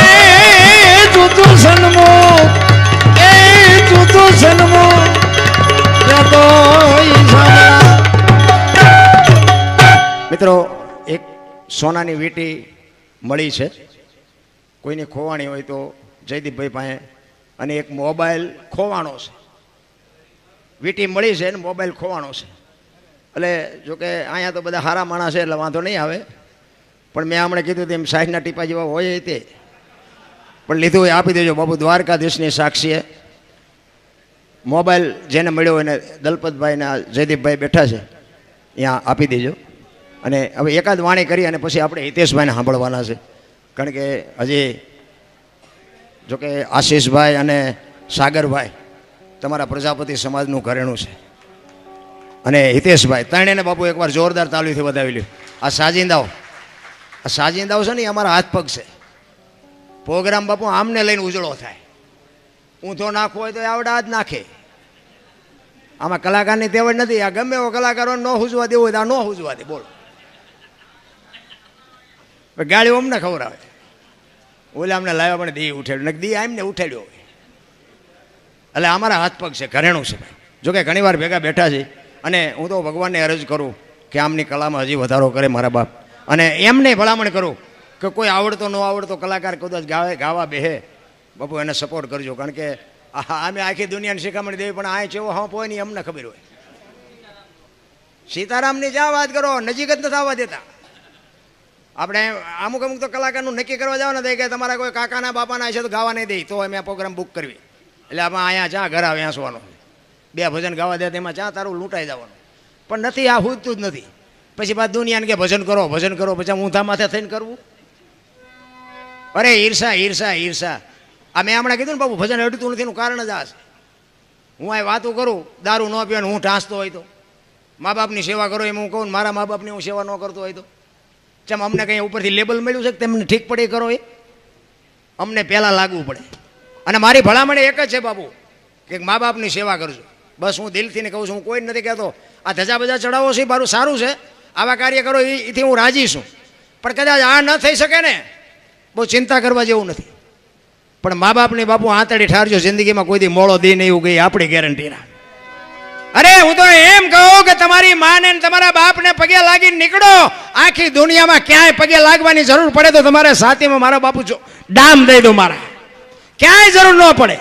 એ તું તો સન્મુખ એ તું તો સન્મુખ તો મિત્રો એક સોનાની વીંટી મળી છે, કોઈની ખોવાણી હોય તો જયદીપભાઈ પાસે, અને એક મોબાઈલ ખોવાણો છે. વીંટી મળી છે અને મોબાઈલ ખોવાણો છે. એટલે જોકે અહીંયા તો બધા સારા માણસ છે એટલે વાંધો નહીં આવે, પણ મેં હમણાં કીધું તેમ સાઈડના ટીપા જેવા હોય તે પણ લીધું એ આપી દેજો બાપુ. દ્વારકાધીશની સાક્ષીએ મોબાઈલ જેને મળ્યો એને દલપતભાઈ ને જયદીપભાઈ બેઠા છે ત્યાં આપી દેજો. અને હવે એકાદ વાણી કરી અને પછી આપણે હિતેશભાઈને સાંભળવાના છે, કારણ કે હજી જોકે આશીષભાઈ અને સાગરભાઈ તમારા પ્રજાપતિ સમાજનું ઘરેણું છે, અને હિતેશભાઈ ત્રણેયને બાપુ એકવાર જોરદાર તાલીથી વધાવી લ્યો. આ સાજિંદાઓ છે ને એ અમારા હાથ પગ છે. પ્રોગ્રામ બાપુ આમને લઈને ઉજળો થાય. ઊંધો નાખવો હોય તો આવડા જ નાખે. આમાં કલાકારની તેવડ નથી. આ ગમે એવો કલાકારો ન હુજવા દેવું હોય તો આ ન હુજવા દે. બોલો, ગાડીઓ અમને ખવડાવે. ઓલા અમને લાવ્યા પણ દી ઉઠાડ્યું ને દી આમને ઉઠાડ્યો હોય. એટલે અમારા હાથ પગ છે, ઘરેણું છે ભાઈ. જોકે ઘણી વાર ભેગા બેઠા છે, અને હું તો ભગવાનને અરજ કરું કે આમની કલામાં હજી વધારો કરે મારા બાપ, અને એમને ભલામણ કરું કે કોઈ આવડતો ન આવડતો કલાકાર કદાચ ગાવા બેહે બાપુ એને સપોર્ટ કરજો, કારણ કે અમે આખી દુનિયાને શીખામણી દેવી પણ આ ચેવો હંપ હોય ને અમને ખબર હોય. સીતારામની જ્યાં વાત કરો નજીક જ નથી આવવા દેતા. આપણે અમુક તો કલાકારનું નક્કી કરવા જવાના થાય કે તમારા કોઈ કાકાના બાપાના છે તો ગાવા નહીં દે, તો અમે આ પ્રોગ્રામ બુક કરવી. એટલે આપણે અહીંયા ચા ઘર આવે આંસવાનો 2 ભજન ગાવા દે તેમાં ચા તારું લૂંટાઈ જવાનું. પણ નથી, આ હુજતું જ નથી. પછી બાદ દુનિયાને કે ભજન કરો પછી ઊંધા માથે થઈને કરવું. અરે ઈર્ષા. આ મેં હમણાં કીધું ને બાબુ ભજન અડતું નથી એનું કારણ જ આ છે. હું આ વાતો કરું દારૂ ન પીવાનું હું ઢાંસતો હોય તો, મા બાપની સેવા કરો એમ હું કહું, મારા મા બાપની હું સેવા ન કરતો હોય તો ચમ અમને કંઈ ઉપરથી લેબલ મળ્યું છે કે તમને ઠીક પડે કરો? એ અમને પહેલાં લાગવું પડે. અને મારી ભલામણ એક જ છે બાપુ કે મા બાપની સેવા કરજો. બસ હું દિલથી ને કહું છું, હું કોઈ નથી કહેતો આ ધજા બજા ચડાવો છે મારું સારું છે, આવા કાર્ય કરો એથી હું રાજી છું. પણ કદાચ આ ન થઈ શકે ને બહુ ચિંતા કરવા જેવું નથી. પણ મા બાપની બાપુ આંતળી ઠારજો, જિંદગીમાં કોઈ દી મોડો દી નહીં એવું ગઈ આપણી ગેરંટી ના. અરે હું તો એમ કહું કે તમારી માને તમારા બાપને પગે લાગીને નીકળો. આખી દુનિયામાં ક્યાંય પગે લાગવાની જરૂર પડે તો તમારે સાથીમાં મારા બાપુ ડામ દઈ દો, મારા ક્યાંય જરૂર ન પડે.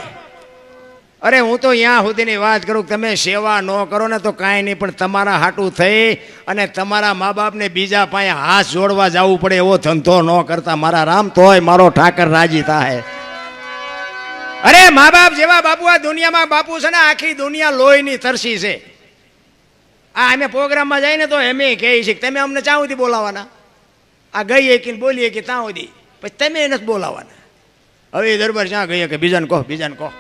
અરે હું તો અહીંયા સુધીની વાત કરું કે તમે સેવા ન કરો ને તો કાંઈ નહીં, પણ તમારા હાટું થઈ અને તમારા મા બાપને બીજા પાસે હાથ જોડવા જવું પડે એવો ધંધો ન કરતા મારા રામ, તોય મારો ઠાકર રાજી થાય. અરે મા બાપ જેવા બાપુ આ દુનિયામાં બાપુ છે ને આખી દુનિયા લોહીની તરસી છે. આ અમે પ્રોગ્રામમાં જઈને તો એમ કહે છે કે તમે અમને ચા સુધી બોલાવાના, આ ગઈ કે બોલીએ કે ત્યાં સુધી, પછી તમે નથી બોલાવાના. હવે એ દરબાર ક્યાં ગઈએ કે બીજાને કહો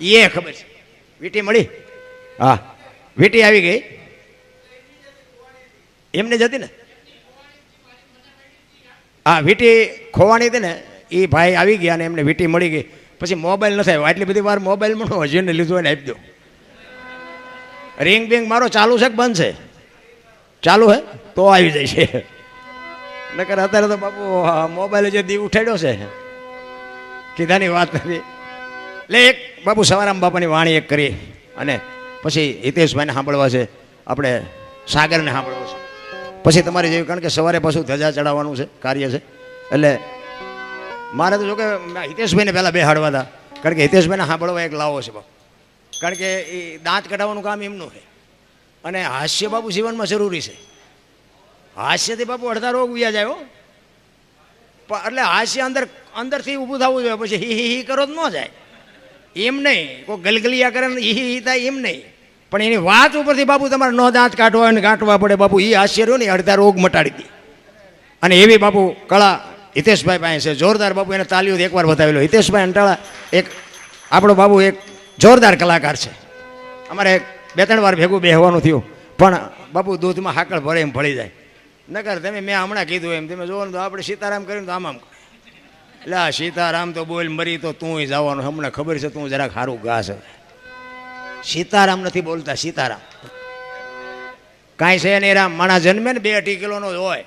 એ ખબર છે. વીંટી મળી? હા, વીંટી આવી ગઈ એમને જતી ને. હા, વીંટી ખોવાણી હતી ને એ ભાઈ આવી ગયા ને એમને વીંટી મળી ગઈ. પછી મોબાઈલ ન થાય આટલી બધી વાર મોબાઈલમાં હજીને લીધું હોય ને આપી દો. રિંગ બિંગ મારો ચાલુ છે કે બંધ છે? ચાલુ હે તો આવી જાય છે, નકર અત્યારે તો બાપુ મોબાઈલ જે દી ઉઠાડ્યો છે કીધાની વાત નથી. એટલે એક બાપુ સવારામ બાપાની વાણી એક કરી અને પછી હિતેશભાઈને સાંભળવા છે, આપણે સાગરને સાંભળવા છે, પછી તમારી જેવી, કારણ કે સવારે પાછું ધજા ચડાવવાનું છે કાર્ય છે. એટલે મારે તો જો કે હિતેશભાઈને પહેલાં બેહાડવા હતા, કારણ કે હિતેશભાઈને સાંભળવા એક લાવો છે બાપુ, કારણ કે એ દાંત કઢાવવાનું કામ એમનું છે. અને હાસ્ય બાપુ જીવનમાં જરૂરી છે. હાસ્યથી બાપુ અડધા રોગ વ્યા જાય હો. પણ એટલે હાસ્ય અંદરથી ઊભું થવું જોઈએ, પછી હી કરો તો ન જાય. એમ નહીં કોઈ ગલગલિયા કરે ને હી થાય એમ નહીં, પણ એની વાત ઉપરથી બાપુ તમારે ન દાંત કાઢવા ને કાઢવા પડે બાપુ. એ હાસ્ય રહ્યો ને અડધા રોગ મટાડી દે. અને એવી બાપુ કળા હિતેશભાઈ પાસે છે જોરદાર. બાપુ એને તાલીઓ એકવાર બતાવેલો. હિતેશભાઈ અંટાળા એક આપણો બાબુ એક જોરદાર કલાકાર છે. અમારે 2-3 વાર ભેગું બેહવાનું થયું, પણ બાપુ દૂધમાં હાકળ ભરે એમ ભળી જાય. નકર તમે મેં હમણાં કીધું એમ તમે જોવો ને તો આપણે સીતારામ કર્યું તો આમ એટલે આ સીતારામ તો બોલ મરી તો તું જવાનું. હમણાં ખબર છે તું જરાક સારું ગા છે. સીતારામ નથી બોલતા, સીતારામ. કાંઈ છે નહીં રામ. માણસ જન્મે ને 2-2.5 કિલોનો જ હોય,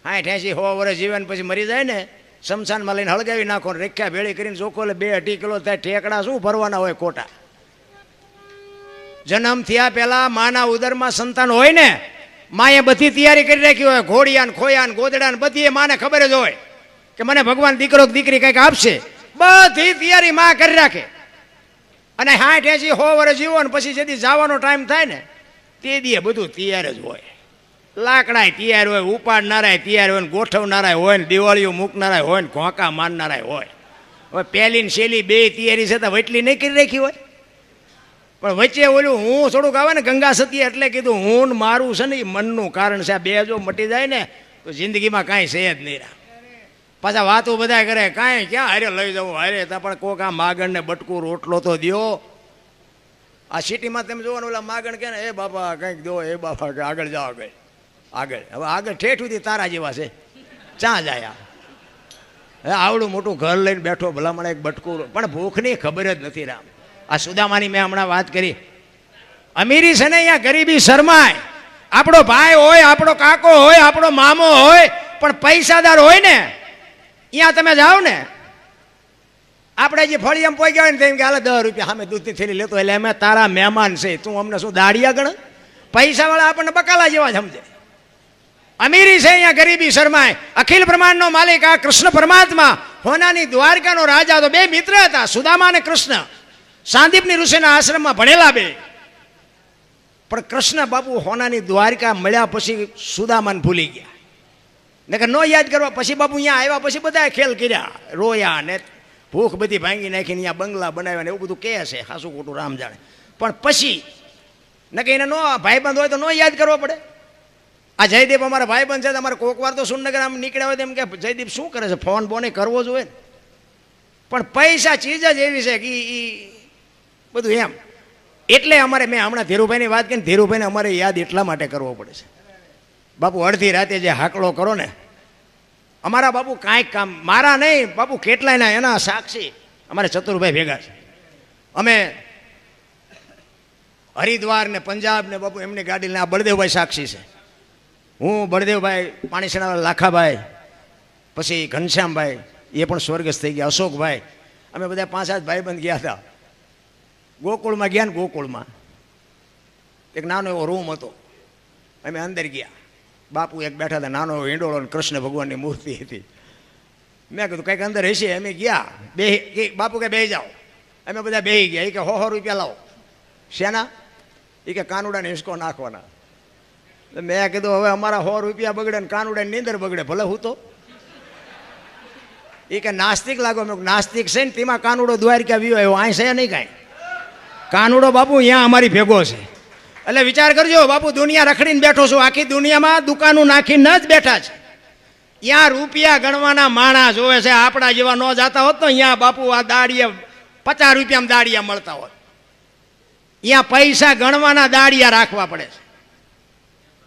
60-80 100 વર્ષ જીવે ને પછી મરી જાય ને શમશાનમાં લઈને હળગાવી નાખો, રેખ્યા ભેળી કરીને ચોખ્ખો એટલે 2-2.5 કિલો થાય. ઠેકડા શું ભરવાના હોય ખોટા? જન્મ થયા પહેલા માના ઉદરમાં સંતાન હોય ને, માએ બધી તૈયારી કરી રાખી હોય, ઘોડિયા ને ખોયા ને ગોદડા ને બધી માને ખબર જ હોય કે મને ભગવાન દીકરો દીકરી કંઈક આપશે. બધી તૈયારી માં કરી રાખે અને 60-80 100 વર્ષ જીવો ને પછી જેથી જવાનો ટાઈમ થાય ને તે દી બધું તૈયાર જ હોય. લાકડા તૈયાર હોય, ઉપાડનારાય તૈયાર હોય, ગોઠવનારાય હોય ને દિવાળીઓ મૂકનારાય હોય ને ઘોંકા મારનારાય હોય. હવે પહેલી ને છેલ્લી 2 તૈયારી છે તો વટલી નહીં કરી રાખી હોય. પણ વચ્ચે ઓલું હું થોડુંક આવે ને ગંગા સતી એટલે કીધું હું ને મારું છે ને એ મનનું કારણ છે. આ 2 જો મટી જાય ને તો જિંદગીમાં કાંઈ છે જ નહીં. પાછા વાતો બધા કરે કાંઈ ક્યાં હારે લઈ જવું હારે તા, પણ કોક આ માગણ ને બટકું રોટલો તો દ્યો. આ સિટીમાં તમે જોવાનું ઓલા માગણ કે ને એ બાપા કંઈક દો, એ બાપા કે આગળ જાઓ આગળ આગળ. હવે આગળ ઠેઠ સુધી તારા જેવા છે, ક્યાં જાય? હવે આવડું મોટું ઘર લઈને બેઠો ભલામણ એક બટકું, પણ ભૂખની ખબર જ નથી રામ. આ સુદામાની મેં હમણાં વાત કરી. અમીરી છે ને અહીંયા ગરીબી શરમાય. આપણો ભાઈ હોય, આપણો કાકો હોય, આપણો મામો હોય, પણ પૈસાદાર હોય ને અહીંયા તમે જાઓ ને, આપણે જે ફળિયામાં પોઈ ગયા હોય ને તેમ કે હાલે 10 રૂપિયા સામે દૂધની થેલી લેતો, એટલે અમે તારા મહેમાન છે, તું અમને શું દાડિયા ગણ? પૈસાવાળા આપણને બકાલા જેવા જ સમજે. અમીરી છે અહીંયા ગરીબી શરમાય. અખિલ બ્રહ્માંડનો માલિક આ કૃષ્ણ પરમાત્મા, હોનાની દ્વારકાનો રાજા. તો 2 મિત્ર હતા, સુદામા અને કૃષ્ણ. સાંદીપની ઋષિના આશ્રમમાં ભણેલા 2. પણ કૃષ્ણ બાપુ હોનાની દ્વારકા મળ્યા પછી સુદામાને ભૂલી ગયા. નકર નો યાદ કરવા. પછી બાપુ અહીંયા આવ્યા પછી બધા ખેલ કર્યા, રોયા ને ભૂખ બધી ભાંગી નાખીને અહીંયા બંગલા બનાવ્યા ને એવું બધું કહે છે, ખાસું ખોટું રામ જાણે. પણ પછી નકે એને નો ભાઈબંધ હોય તો નો યાદ કરવો પડે. આ જયદીપ અમારા ભાઈબંધ છે, અમારે કોક વાર તો સુરનગર આમ નીકળ્યા હોય તેમ કે જયદીપ શું કરે છે, ફોન બોને કરવો જોઈએ. પણ પૈસા ચીજ જ એવી છે કે બધું એમ. એટલે અમારે મેં હમણાં ધીરુભાઈની વાત કરીને, ધીરુભાઈને અમારે યાદ એટલા માટે કરવો પડે છે. બાપુ અડધી રાતે જે હાકલો કરો ને, અમારા બાપુ કાંઈક કામ મારા નહીં બાપુ કેટલાયના એના સાક્ષી અમારે ચતુરભાઈ ભેગા છે. અમે હરિદ્વાર ને પંજાબ ને બાપુ એમની ગાડી લઈને, આ બળદેવભાઈ સાક્ષી છે, હું બળદેવભાઈ, પાણીસેના લાખાભાઈ, પછી ઘનશ્યામભાઈ એ પણ સ્વર્ગસ્થ થઈ ગયા, અશોકભાઈ, અમે બધા 5-7 ભાઈબંધ ગયા હતા. ગોકુળમાં ગયા ને, ગોકુળમાં એક નાનો એવો રૂમ હતો, અમે અંદર ગયા. બાપુ એક બેઠા હતા, નાનો એવો હિંડોળો ને કૃષ્ણ ભગવાનની મૂર્તિ હતી. મેં કીધું કંઈક અંદર હશે. અમે ગયા, બાપુ કે બેસી જાઓ. અમે બધા બેસી ગયા. એ કે 100 રૂપિયા લાવો. શેના? એ કે કાનુડાને હિંચકો નાખવાના. મેં કીધું હવે અમારા 100 રૂપિયા બગડે ને કાનુડાની નીંદર બગડે, ભલે હું તો. એ કે નાસ્તિક લાગો. મેં નાસ્તિક છે ને તેમાં કાનુડો દ્વારકા વ્યો આવ્યો, અહીં છે નહીં કાંઈ. કાનુડો બાપુ અહીંયા અમારી ભેગો છે. એટલે વિચાર કરજો બાપુ, દુનિયા રખડીને બેઠો છું, આખી દુનિયામાં દુકાનો નાખીને જ બેઠા છે. ત્યાં રૂપિયા ગણવાના માણસ જોવે છે. આપણા જેવા ન જાતા હોત તો અહીંયા બાપુ આ દાડિયા 50 રૂપિયામાં દાડિયા મળતા હોત. અહીંયા પૈસા ગણવાના દાડિયા રાખવા પડે છે.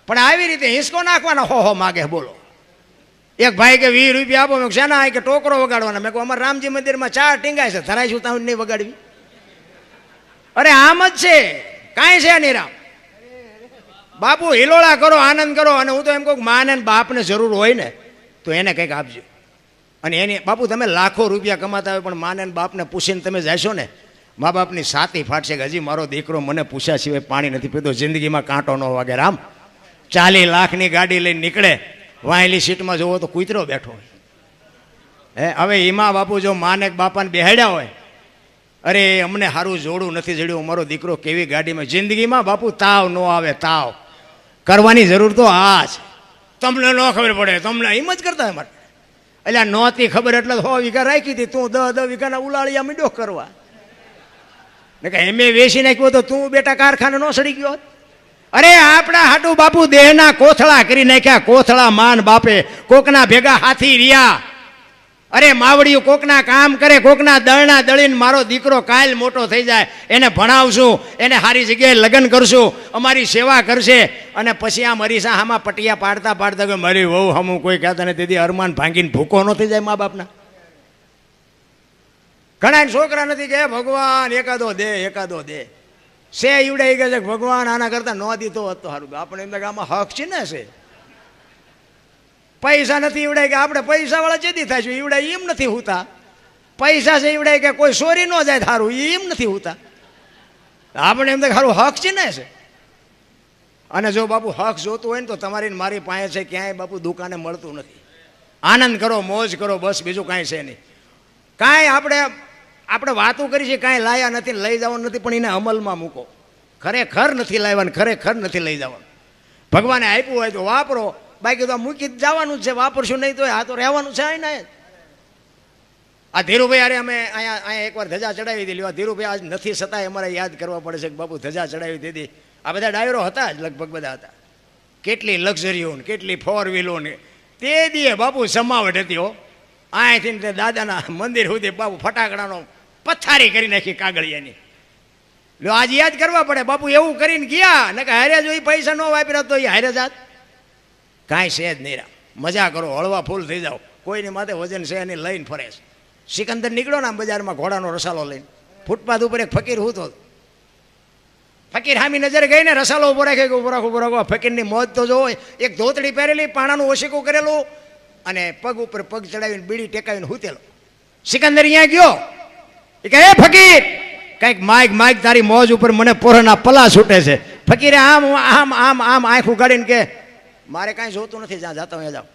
પણ આવી રીતે હિંચકો નાખવાના હો માગે. બોલો. એક ભાઈ કે 20 રૂપિયા આપો. મેં શેના? કે ટોકરો વગાડવાના. મેં કહું અમારે રામજી મંદિરમાં 4 ટીંગાય છે, ધરાઈશું તમે નહીં વગાડવી? અરે આમ જ છે, કાંઈ છે નહીં રામ. બાપુ હિલોળા કરો, આનંદ કરો. અને હું તો એમ કહું માને બાપને જરૂર હોય ને તો એને કંઈક આપજો. અને એની બાપુ તમે લાખો રૂપિયા કમાતા હોય પણ માને બાપને પૂછીને તમે જશો ને, મા બાપની છાતી ફાટશે કે હજી મારો દીકરો મને પૂછ્યા સિવાય પાણી નથી પીતો, જિંદગીમાં કાંટો ન વાગે. રામ 40 લાખની ગાડી લઈને નીકળે, વાહેલી સીટમાં જોવો તો કૂતરો બેઠો હોય. હવે એમાં બાપુ જો માને બાપાને બેહાડ્યા હોય, અરે અમને સારું જોડું નથી જડ્યું, અમારો દીકરો કેવી ગાડીમાં. જિંદગીમાં બાપુ તાવ ન આવે. તાવ કરવાની જરૂર તો આ છે. તમને ન ખબર પડે, તમને એમ જ કરતા હોય. એટલે નહોતી ખબર એટલે 100 વીઘા રાખી હતી, તું 10 વીઘાના ઉલાળિયા મીડો કરવા. ને કે એમે વેચી નાખ્યો તો તું બેટા કારખાને ન સડી ગયો. અરે આપણા હાટું બાપુ દેહના કોથળા કરી નાખ્યા. કોથળા માન બાપે કોકના ભેગા હાથી રહ્યા. અરે માવડિયું કોકના કામ કરે, કોકના દળના દળીને મારો દીકરો કાલ મોટો થઈ જાય, એને ભણાવશું, એને સારી જગ્યાએ લગ્ન કરશું, અમારી સેવા કરશે. અને પછી આ મરીસા આમાં પટિયા પાડતા પાડતા કે મારી વહુ હમું કોઈ કહેતા નથી, તેથી અરમાન ભાંગીને ભૂકો ન થઈ જાય મા બાપના. ઘણા છોકરા નથી કે ભગવાન એકાદો દે, એકાદો દે. સે ઈવડે કે છે ભગવાન આના કરતા ન દીધો હોત તો સારું. આપણે એમ કે આમાં હક છે ને, છે પૈસા નથી ઈવડે કે આપણે પૈસા વાળા જેદી થાય છે ઈવડે એમ નથી હોતા. પૈસા છે ઈવડે કે કોઈ ચોરી ન જાય સારું એમ નથી હોતા. આપણે એમ તો સારું હક છે ને છે. અને જો બાપુ હક જોતું હોય ને તો તમારી મારી પાસે છે, ક્યાંય બાપુ દુકાને મળતું નથી. આનંદ કરો, મોજ કરો, બસ બીજું કાંઈ છે નહીં. કાંઈ આપણે વાતો કરી છે, કાંઈ લાયા નથી, લઈ જવાનું નથી, પણ એને અમલમાં મૂકો. ખરેખર નથી લાવવાનું, ખરેખર નથી લઈ જવાનું. ભગવાને આપ્યું હોય તો વાપરો, બાકી તો મૂકી જવાનું જ છે. વાપરશું નહીં તો આ તો રહેવાનું છે. ને આ ધીરુભાઈ અરે અમે અહીંયા એકવાર ધજા ચડાવી દીધી. ધીરુભાઈ આજ નથી છતાંય અમારે યાદ કરવા પડે છે કે બાપુ ધજા ચડાવી દીધી. આ બધા ડાયરો હતા જ, લગભગ બધા હતા. કેટલી લક્ઝરીઓ ને કેટલી ફોર વ્હીલો ને તે દીએ બાપુ જમાવટ હતી. હો અહીંથી તે દાદાના મંદિર સુધી બાપુ ફટાકડાનો પથારી કરી નાખી કાગળિયાની. લો આજ યાદ કરવા પડે. બાપુ એવું કરીને ગયા ને કે હારે જો એ પૈસા ન વાપર્યા તો એ હારે જાત. કાંઈ છે જ નહીં. મજા કરો, હળવા ફૂલ થઈ જાઓ. કોઈની માથે વજન છે એની લઈને ફરે છે. સિકંદર નીકળ્યો ને આમ બજારમાં ઘોડાનો રસાલો લઈને, ફૂટપાથ ઉપર એક ફકીર હૂતો. ફકીર હામી નજરે ગઈ ને રસાલો ઉભો રાખે, ઉભો રાખો. ફકીરની મોજ તો જોવો. એક ધોતડી પહેરેલી, પાણાનું ઓશીકું કરેલું અને પગ ઉપર પગ ચડાવીને બીડી ટેકાવીને હૂતેલો. સિકંદર અહીંયા ગયો એ કે હે ફકીર, કંઈક માઈક તારી મોજ ઉપર મને પોરના પલા છૂટે છે. ફકીરે આમ આમ આમ આમ આંખ ઉગાડીને કે મારે કાંઈ જોતું નથી, જ્યાં જાતા હું જાઉં.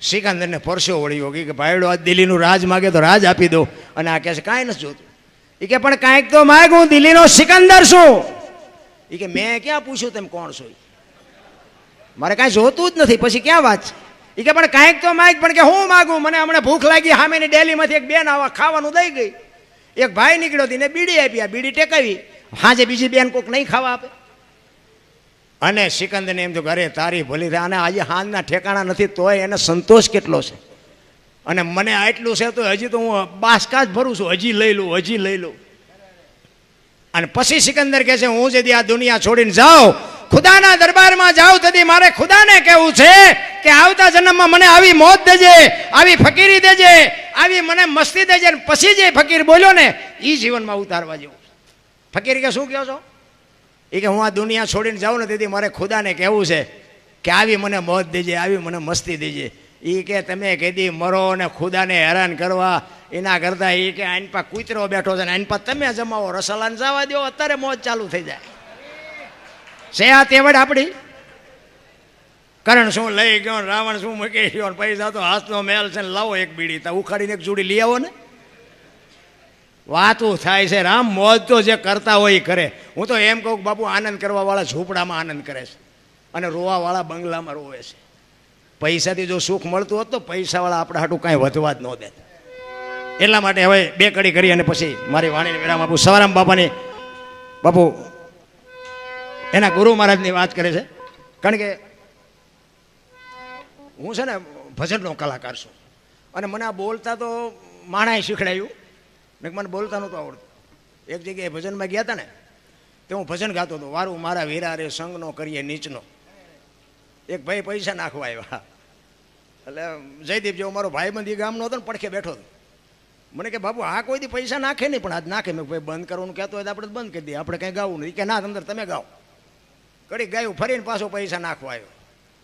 સિકંદરને પરસ્યો વળ્યો કે ભાઈડો આ દિલ્હીનું રાજ માગે તો રાજ આપી દો, અને આ કહે છે કાંઈ નથી જોતું. એ કે પણ કાંઈક તો માગ, હું દિલ્હીનો સિકંદર છું. એ કે મેં ક્યાં પૂછ્યું તેમ કોણ છો? મારે કાંઈ જોતું જ નથી, પછી ક્યાં વાત છે? એ કે પણ કાંઈક તો માગ, પણ કે હું માગું? મને હમણાં ભૂખ લાગી, સામેની ડેલીમાંથી એક બેન આવા ખાવાનું દઈ ગઈ. એક ભાઈ નીકળ્યો તેને બીડી આપી, આ બીડી ટેકાવી. હાજે બીજી બેન કોઈક નહીં ખાવા આપે. અને સિકંદરને એમ તો અરે તારી ભલી થાય, અને આજે હાંજના ઠેકાણા નથી તોય એને સંતોષ કેટલો છે. અને મને આટલું છે તો હજી તો હું બાસકા જ ભરું છું, હજી લઈ લઉં. અને પછી સિકંદર કહે છે હું જેથી આ દુનિયા છોડીને જાઉં, ખુદાના દરબારમાં જાઉં, તેથી મારે ખુદાને કહેવું છે કે આવતા જન્મમાં મને આવી મોત દેજે, આવી ફકીરી દેજે, આવી મને મસ્તી દેજે. પછી જે ફકીર બોલ્યો ને એ જીવનમાં ઉતારવા જેવું. ફકીર કે શું કહો છો? એ કે હું આ દુનિયા છોડીને જાઉં ને તેથી મારે ખુદાને કહેવું છે કે આવી મને મોત દેજે, આવી મને મસ્તી દેજે. એ કે તમે કીધી મરો ને ખુદાને હેરાન કરવા, એના કરતાં એ કે આઈન પા કૂતરો બેઠો છે ને આઈન પા તમે જમાવો, રસાલાને જવા દો, અત્યારે મોજ ચાલુ થઈ જાય છે. આ તેવડ આપણી. કરણ શું લઈ ગયો, રાવણ શું મૂકી ગયો, પૈસા તો હાથનો મેલ છે ને લાવો એક બીડી, તો ઉખાડીને એક જોડી લઈ આવો ને. વાતું થાય છે. રામ મોજ તો જે કરતા હોય એ કરે. હું તો એમ કહું બાપુ આનંદ કરવાવાળા ઝૂંપડામાં આનંદ કરે છે અને રોવાવાળા બંગલામાં રોવે છે. પૈસાથી જો સુખ મળતું હોત તો પૈસાવાળા આપણે હાટું કાંઈ વધવા જ ન દે. એટલા માટે હવે બે કડી કરી અને પછી મારી વાણીને વિરામ આપું. સવારામ બાપાની બાપુ એના ગુરુ મહારાજની વાત કરે છે. કારણ કે હું છે ને ભજનનો કલાકાર છું અને મને આ બોલતા તો માણાએ શીખડાયું ને મને બોલતા નહોતું આવડતું. એક જગ્યાએ ભજનમાં ગયા હતા ને તો હું ભજન ગાતો હતો, વારું મારા વીરા રે સંગનો કરીએ નીચનો. એક ભાઈ પૈસા નાખવા આવ્યા, એટલે જયદીપ જેવો મારો ભાઈબંધ એ ગામનો હતો ને પડખે બેઠો હતો. મને કે બાપુ આ કોઈ દી પૈસા નાખે નહીં, પણ આજ નાખે. મેં ભાઈ બંધ કરવાનું કહેતો હોય તો આપણે બંધ કરી દઈએ, આપણે કંઈ ગાવું નહીં. કે ના અંદર તમે ગાઓ. કડીક ગાયું, ફરીને પાછો પૈસા નાખવા આવ્યો.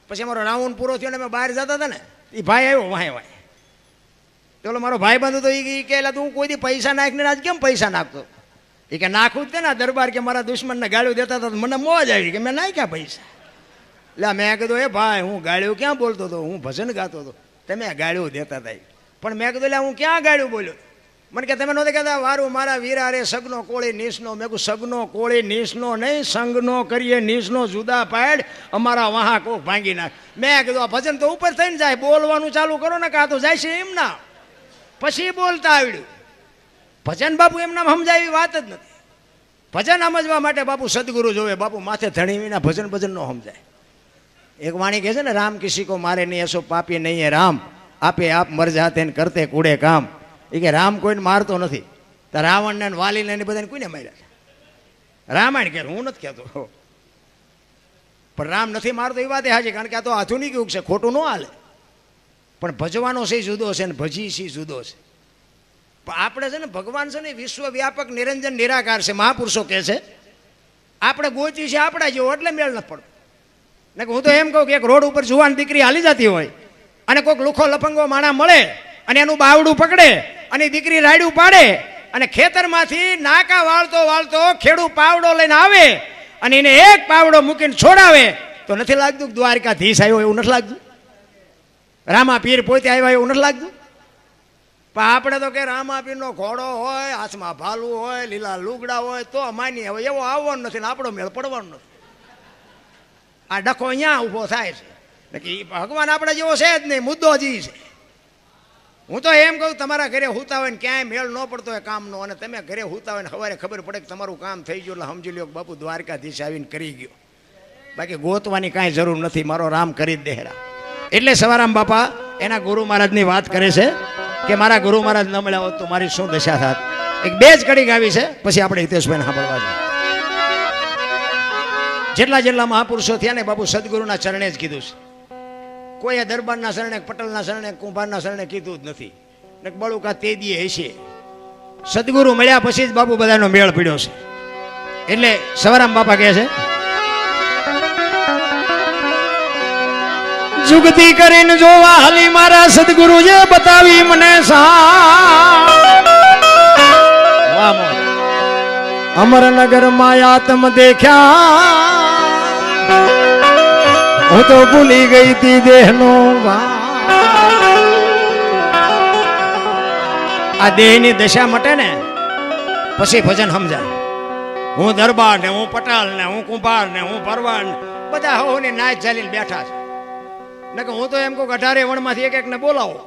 પછી અમારો રાઉન્ડ પૂરો થયો ને અમે બહાર જતા હતા ને એ ભાઈ આવ્યો વાંહે. પેલો મારો ભાઈ બંધ હતો એ કે તું કોઈ દી પૈસા નાખને આજ કેમ પૈસા નાખતો? એ કે નાખવું જ કે ના દરબાર કે મારા દુશ્મનને ગાળ્યું દેતા હતા, મને મોજ આવી કે મેં નાખ્યા પૈસા. એટલે મેં કીધું એ ભાઈ હું ગાળ્યું ક્યાં બોલતો હતો, હું ભજન ગાતો હતો, તમે ગાળ્યું દેતા હતા. પણ મેં કીધું એટલે હું ક્યાં ગાળ્યું બોલ્યો? મને કે તમે નહોતા કહેતા વારું મારા વીરા રે સગનો કોળી નીસનો. મેં કહું સગનો કોળી નીસનો નહીં, સંગનો કરીએ નીસનો જુદા પાડ, અમારા વાહા કોક ભાંગી નાખ. મેં કીધું આ ભજન તો ઉપર થઈને જાય, બોલવાનું ચાલુ કરો ને કાં તો જાય છે એમ ના. પછી બોલતા આવડ્યું. ભજન બાપુ એમના સમજાય એવી વાત જ નથી. ભજન સમજવા માટે બાપુ સદગુરુ જોવે. બાપુ માથે ધણી વિના ભજન ન સમજાય. એક વાણી કહે છે ને રામ કિસી કો મારે નહીં એસો પાપી નહીં હે રામ, આપે આપ મર જાતે ને કરતે કૂડે કામ. એ કે રામ કોઈને મારતો નથી. તો રાવણને વાલીને બધાને કોઈને માર્યા છે? રામાયણ કે હું નથી કહેતો, પણ રામ નથી મારતો એ વાત હાજી. કારણ કે આ તો આધુનિક યુગ છે, ખોટું ન હાલે. પણ ભજવાનો છે જુદો છે ને ભજી સી જુદો છે. પણ આપણે છે ને ભગવાન છે ને વિશ્વવ્યાપક નિરંજન નિરાકાર છે. મહાપુરુષો કહે છે આપણે ગોચી છે આપણા જેવો એટલે મેળ ન પડતો. ને હું તો એમ કહું કે એક રોડ ઉપર જુવાન દીકરી હાલી જતી હોય અને કોઈક લુખો લફંગો માણા મળે અને એનું બાવડું પકડે અને દીકરી રાયડું પાડે અને ખેતરમાંથી નાકા વાળતો વાળતો ખેડૂ પાવડો લઈને આવે અને એને એક પાવડો મૂકીને છોડાવે તો નથી લાગતું કે દ્વારકાધીશ આવ્યો એવું નથી લાગતું? રામા પીર પોતે આવ્યા એવું નથી લાગતું? પણ આપણે તો કે રામા પીરનો ઘોડો હોય, હાથમાં ભાલું હોય, લીલા લુગડા હોય તો માની હવે એવો આવવાનો નથી ને આપણો મેળ પડવાનો નથી. આ ડખો અહીંયા ઊભો થાય છે કે ભગવાન આપણા જેવો છે જ નહીં, મુદ્દો જ છે. હું તો એમ કહું તમારા ઘરે હુતા હોય ને ક્યાંય મેળ ન પડતો હોય કામનો અને તમે ઘરે હુતા હોય ને સવારે ખબર પડે કે તમારું કામ થઈ ગયું એટલે સમજી લો બાપુ દ્વારકાધીશ આવીને કરી ગયો. બાકી ગોતવાની કાંઈ જરૂર નથી, મારો રામ કરી જ દેહરા. એટલે સવારામ બાપા એના ગુરુ મહારાજની વાત કરે છે કે મારા ગુરુ મહારાજ ન મળ્યા હોત તો મારી શું દશા થાત. એક બે જ કડી ગાવી છે પછી આપણે હિતેશભાઈને સાંભળવા છે. જેટલા મહાપુરુષો થયા ને બાપુ સદગુરુના ચરણે જ કીધું છે. કોઈએ દરબારના શરણે, પટેલના શરણે, કુંભારના શરણે કીધું જ નથી ને બળુકા તે દીએ હશે. સદગુરુ મળ્યા પછી જ બાપુ બધાનો મેળ પીડ્યો છે. એટલે સવારામ બાપા કહે છે જુગતી કરીને જોવા હાલી મારા સદગુરુએ બતાવી મને અમરનગર માં આત્મ દેખ્યા હું તો ભૂલી ગઈ તી દેહનો આ દેહની દશા મટે ને પછી ભજન સમજાય. હું દરબાર ને હું પટાલ ને હું કુંભાર ને હું ભરવાડ ને બધા હોની નાચ ચાલીને બેઠા છે ને કે હું તો એમ કહું 18 વણમાંથી એક એકને બોલાવો,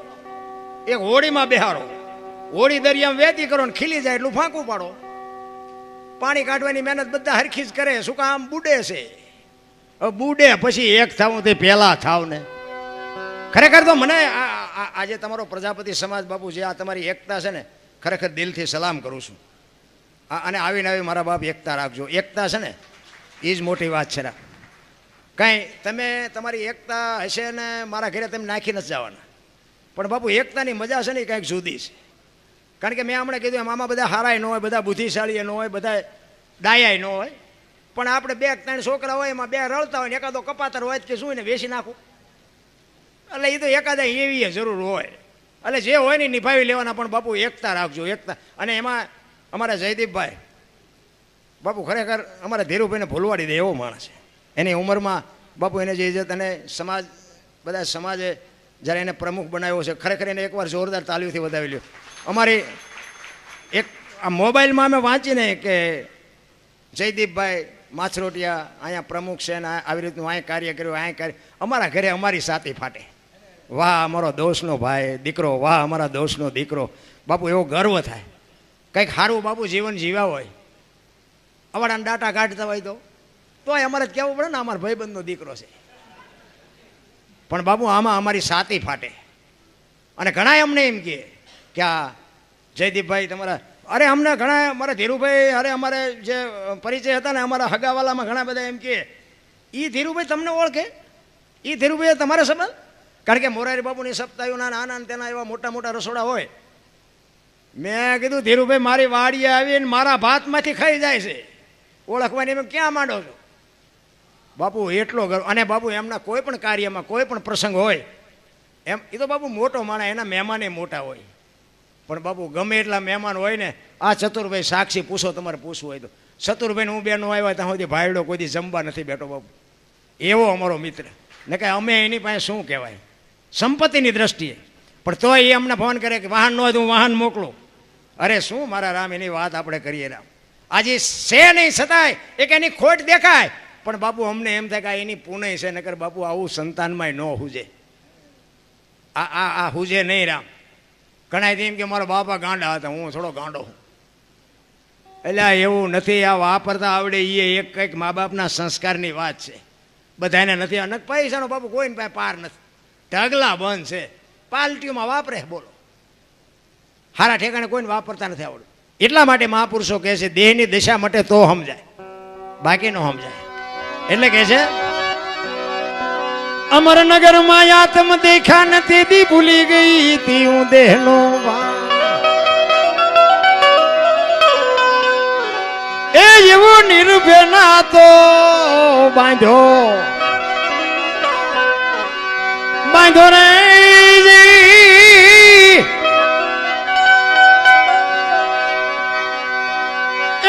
એક હોળીમાં બેહાડો, હોળી દરિયામાં વેતી કરો ને ખીલી જાય એટલું ફાંકું પાડો. પાણી કાઢવાની મહેનત બધા હરખી જ કરે. શું કામ? બુડે છે. બુડે પછી એક થાવું તે પહેલા થાવ ને. ખરેખર તો મને આજે તમારો પ્રજાપતિ સમાજ બાપુ જે આ તમારી એકતા છે ને ખરેખર દિલથી સલામ કરું છું. અને આવીને આવી મારા બાપ એકતા રાખજો. એકતા છે ને એ જ મોટી વાત છે. કાંઈ તમે તમારી એકતા હશે ને મારા ઘરે તમે નાખી નથી જવાના, પણ બાપુ એકતાની મજા છે ને એ કાંઈક જુદી છે. કારણ કે મેં હમણાં કીધું એમ આમાં બધા હારાય ન હોય, બધા બુદ્ધિશાળી ન હોય, બધા ડાયાય ન હોય, પણ આપણે 2-3 છોકરા હોય એમાં 2 રળતા હોય ને એકાદો કપાતર હોય કે શું ને વેચી નાખું. એટલે એ તો એકાદા એવી જરૂર હોય. એટલે જે હોય ને નિભાવી લેવાના, પણ બાપુ એકતા રાખજો, એકતા. અને એમાં અમારા જયદીપભાઈ બાપુ ખરેખર અમારા ધીરુભાઈને ભૂલવાડી દે એવો માણસ છે. એની ઉંમરમાં બાપુ એને જે ઇજ્જત અને સમાજ બધા સમાજે જ્યારે એને પ્રમુખ બનાવ્યો છે ખરેખર એને એકવાર જોરદાર તાલીઓથી વધાવી લ્યો. અમારી એક આ મોબાઈલમાં અમે વાંચીને કે જયદીપભાઈ માછરોટિયા અહીંયા પ્રમુખ છે ને આવી રીતનું અહીંયા કાર્ય કર્યું, અહીંયા કાર્ય. અમારા ઘરે અમારી સાથી ફાટે. વાહ અમારો દોસ્તનો ભાઈ દીકરો, વાહ અમારા દોસ્તનો દીકરો. બાપુ એવો ગર્વ થાય. કંઈક સારું બાપુ જીવન જીવ્યા હોય, અવાડાના ડાટા કાઢતા હોય તોય અમારે જ કહેવું પડે ને અમારા ભાઈબંધનો દીકરો છે. પણ બાપુ આમાં અમારી સાથી ફાટે. અને ઘણા અમને એમ કહે કે આ જયદીપભાઈ તમારા, અરે અમને ઘણા મારા ધીરુભાઈ, અરે અમારે જે પરિચય હતા ને અમારા હગાવાલામાં ઘણા બધા એમ કહે એ ધીરુભાઈ તમને ઓળખે, એ ધીરુભાઈ તમારા સંબંધ. કારણ કે મોરારી બાપુની સપ્તાહીઓના નાના તેના એવા મોટા મોટા રસોડા હોય. મેં કીધું ધીરુભાઈ મારી વાડીએ આવીને મારા ભાતમાંથી ખાઈ જાય છે, ઓળખવાની એમ ક્યાં માંડો છો? બાપુ એટલો ગર્વ. અને બાપુ એમના કોઈ પણ કાર્યમાં કોઈ પણ પ્રસંગ હોય એમ, એ તો બાપુ મોટો માણસ, એના મહેમાને મોટા હોય. પણ બાપુ ગમે એટલા મહેમાન હોય ને, આ ચતુરભાઈ સાક્ષી પૂછો તમારે પૂછવું હોય તો, ચતુરભાઈને હું બેનો આવ્યા ત્યાં સુધી ભાઈડો કોઈ દી જમવા નથી બેઠો બાપુ. એવો અમારો મિત્ર ને કે અમે એની પાસે શું કહેવાય સંપત્તિની દ્રષ્ટિએ. પણ તોય એ અમને ફોન કરે કે વાહન ન હોય તો હું વાહન મોકલું. અરે શું મારા રામ એની વાત આપણે કરીએ રામ. આજે છે નહીં છતાંય એક એની ખોટ દેખાય, પણ બાપુ અમને એમ થાય કે એની પુનઃ છે, નકર બાપુ આવું સંતાનમાંય ન હુજે. આ હુજે નહીં રામ. ઘણા એમ કે મારા બાપા ગાંડા હતા, હું થોડો ગાંડો હું. એટલે એવું નથી. આ વાપરતા આવડે એ એક કંઈક મા બાપના સંસ્કારની વાત છે. બધાને નથી. અને પૈસાનો બાપુ કોઈને પાસે પાર નથી. ઢગલા બંધ છે, પાલટીઓમાં વાપરે. બોલો હારા ઠેકાણે કોઈને વાપરતા નથી આવડતું. એટલા માટે મહાપુરુષો કહે છે દેહની દશા માટે તો સમજાય, બાકી ન સમજાય. એટલે કહે છે અમરનગર માં આત્મ દેખ્યા નથી દી ભૂલી ગઈ તી હું દેહનો એ એવો નિર્ભેના તો બાંધ્યો બાંધો રે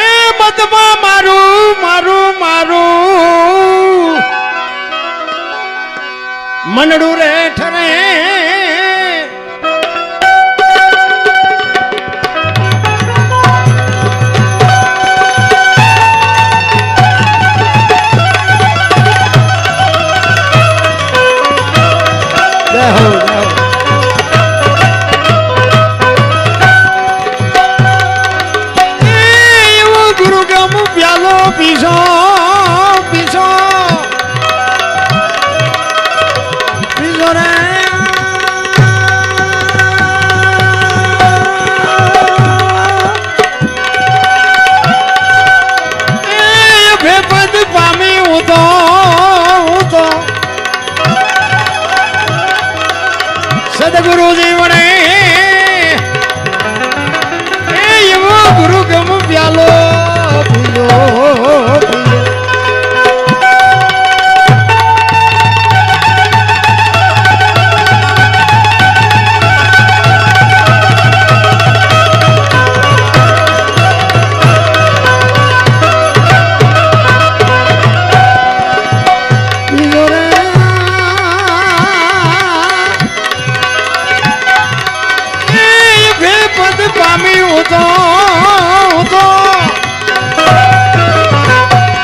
એ મતમાં મારું મારું મારું મનડું રે ઠરે પીસો પીસો પીસો રે ભેપદ પામી હું તો સદગુરુજી વડે એવો ગુરુ ગમ પ્યાલો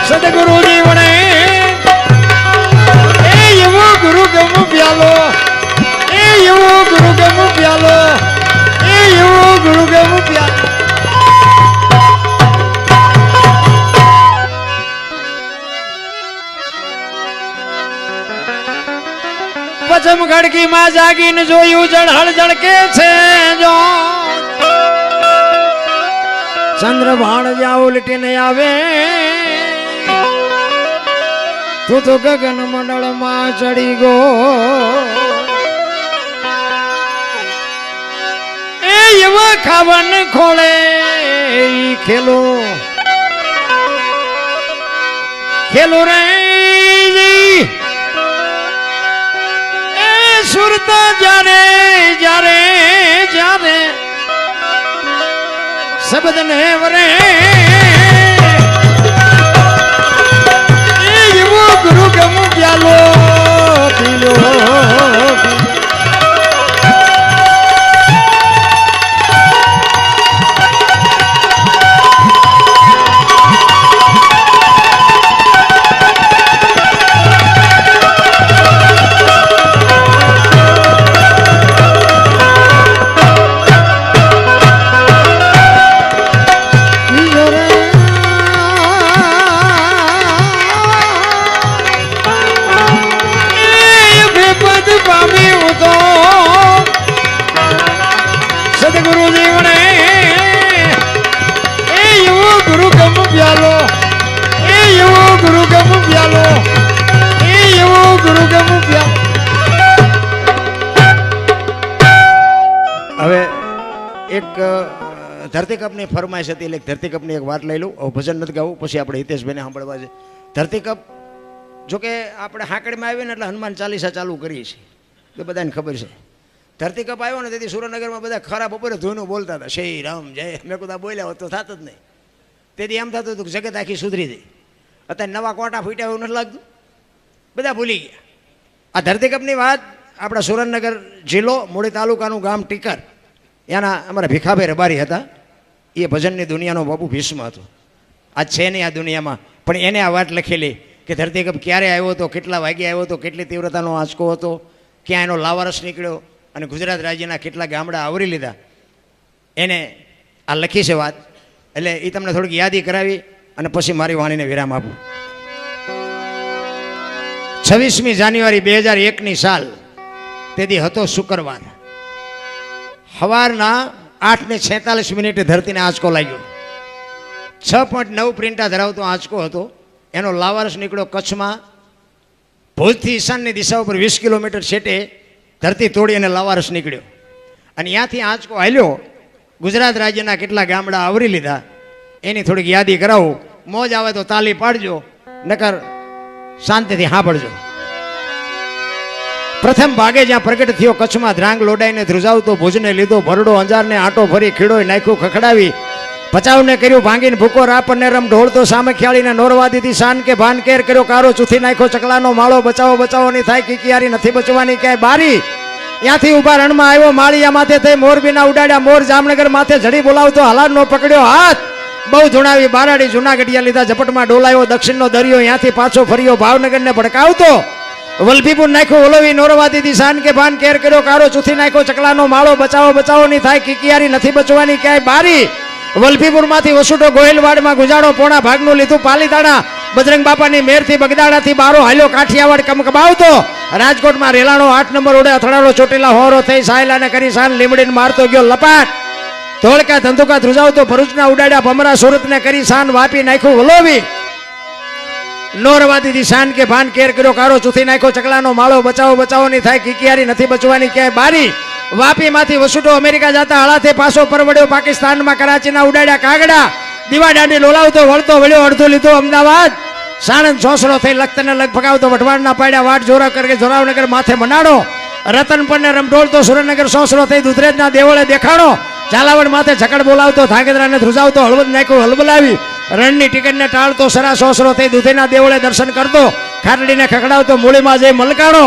સદગુરુજી વડે એવો ગુરુ ગમ પ્યાલો એવો ગુરુ ગમ પ્યાલો એવો ગુરુ ગમ પ્યાલો પચમ ખડકી માં જાગીને જોયું જળહળ જળકે છે જો ચંદ્ર ભાણ જાઓ લીટીને આવે તું તો ગગન મંડળ માં ચડી ગો એ એવા ખાવન ખોળે ખેલો ખેલો રે એ સુરતા જ્યારે જ્યારે જ્યારે શબ્દ ને વરે એવો ગુરુ ગમ પ્યાલો પીલો સદગુરુજી વડે એવો ગુરુ ગમ પ્યાલો એવો ગુરુ ગમ પ્યાલો એવો ગુરુ ગમ પ્યાલો. હવે એક ધરતીકપની ફરમાઈશ હતી એટલે ધરતીકપની એક વાત લઈ લઉં. ભજન નથી ગાવું, પછી આપણે હિતેશભાઈને સાંભળવા છે. ધરતીકપ જોકે આપણે હાંકડીમાં આવીએ ને એટલે હનુમાન ચાલીસા ચાલુ કરીએ છીએ, તો બધાને ખબર છે. ધરતીકપ આવ્યો ને તેથી સુરેન્દ્રનગરમાં બધા ખરા બપોરે ધોઈનું બોલતા હતા, શ્રી રામ જય. મેં કીધું બોલ્યા હોત તો થાત જ નહીં. તેથી એમ થતું હતું કે જગત આખી સુધરી જાય. અત્યારે નવા કોટા ફૂટ્યા એવું નથી લાગતું, બધા ભૂલી ગયા. આ ધરતીકપની વાત આપણા સુરેન્દ્રનગર જિલ્લો મૂળી તાલુકાનું ગામ ટીકર, એના અમારા ભીખાભાઈ રબારી હતા. એ ભજનની દુનિયાનો બાપુ ભીષ્મ હતો. આજ છે નહીં આ દુનિયામાં, પણ એને આ વાત લખેલી કે ધરતીકપ ક્યારે આવ્યો હતો, કેટલા વાગ્યે આવ્યો હતો, કેટલી તીવ્રતાનો આંચકો હતો, ક્યાં એનો લાવારસ નીકળ્યો અને ગુજરાત રાજ્યના કેટલા ગામડા આવરી લીધા. એને આ લખી છે વાત, એટલે એ તમને થોડીક યાદી કરાવી અને પછી મારી વાણીને વિરામ આપું. 26મી જાન્યુઆરી 2001ની સાલ, તેથી હતો શુક્રવાર. સવારના 8:46 ધરતીને આંચકો લાગ્યો. 6.9 પ્રિન્ટા ધરાવતો આંચકો હતો. એનો લાવારસ નીકળ્યો કચ્છમાં. ભુજથી ઈશાનની દિશા ઉપર 20 કિલોમીટર છેટે ધરતી તોડી અને લાવારસ નીકળ્યો. અને ત્યાંથી આંચકો હાલ્યો, ગુજરાત રાજ્યના કેટલા ગામડા આવરી લીધા. એની થોડીક યાદી કરાવું મોજ આવે તો તાલી પાડજો, નકર શાંતિથી સાંભળજો. પ્રથમ ભાગે જ્યાં પ્રગટ થયો કચ્છમાં ધ્રાંગ લોડાઈને ધ્રુજાવતો ભુજને લીધો ભરડો અંજારને આંટો ફરી ખીડોય નાખ્યું ખખડાવી ભચાઉને કર્યું ભાંગીને ભૂકો રાપરને રમ ઢોળતો સામે ખ્યાળીને નોરવા દીધી શાન કે ભાન કેર કર્યો કારો ચૂથી નાખ્યો ચકલાનો માળો બચાવો બચાવોની થાય કિકિયારી નથી બચવાની ક્યાંય બારી. ત્યાંથી ઉભા રણમાં આવ્યો માળિયા માથે થઈ મોરબીના ઉડાડ્યા મોર જામનગર માથે જડી બોલાવતો હલારનો પકડ્યો હાથ બહુ ધૂણાવી બારાડી જુનાગઢિયા લીધા ઝપટમાં ડોલાયો દક્ષિણનો દરિયો ત્યાંથી પાછો ફર્યો ભાવનગરને ભડકાવતો વલભીપુર નાખ્યો ઓલવી નોરવા દીધી શાન કે ભાન કેર કર્યો કારો ચૂથી નાખ્યો ચકલાનો માળો બચાવો બચાવોની થાય કિકિયારી નથી બચવાની ક્યાંય બારી. વલભીપુર માંથી વસુટો ગોહિલવાડમાં ગુજાડો પોણા ભાગનું લીધું પાલીતાણા બજરંગ બાપાની મેરથી બગદાણાથી બારો હાલ્યો કાઠિયાવાડ કમકબાવતો રાજકોટમાં રેલાણો 8 નંબર ઓડે અથડાડો ચોટીલા હોરો થઈ સાયલાને કરી શાન લીમડીને મારતો ગયો લપાટ ધોળકા ધંધુકા ધ્રુજાવતો ભરૂચના ઉડાડ્યા ભમરા સુરતને કરી શાન વાપી નાખ્યું વલોવી નોરવા દીધી શાન કે ભાન કેર કર્યો કારો ચૂથી નાખ્યો ચકલાનો માળો બચાવો બચાવોની થાય કિકિયારી નથી બચવાની ક્યાંય બારી. વાપીમાંથી વસુટો અમેરિકા જતા હળાથી પાછો પરવડ્યો પાકિસ્તાનમાં કરાચીના ઉડાડ્યા કાગડા દીવા દાંડી લોલાવતો વળતો વળ્યો અડધો લીધો અમદાવાદ સાણંદ સોસરો થઈ લખતને લગ ભગાવતો વઢવાણના પાડ્યા વાટ જોરા કરકે જોરાવનગર માથે મનાડો રતનપરને રમઢોળતો સુરેન્દ્રનગર સોસરો થઈ દુધરેજના દેવળે દેખાડો ઝાલાવાડ માથે ઝકડ બોલાવતો ધાંગધ્રાને ધ્રુજાવતો હળવદ નાખ્યો હલબલાવી રણની ટિકિટને ટાળતો સરા સોસરો થઈ દુધેના દેવળે દર્શન કરતો ખાટડીને ખખડાવતો મૂળીમાં જઈ મલકાણો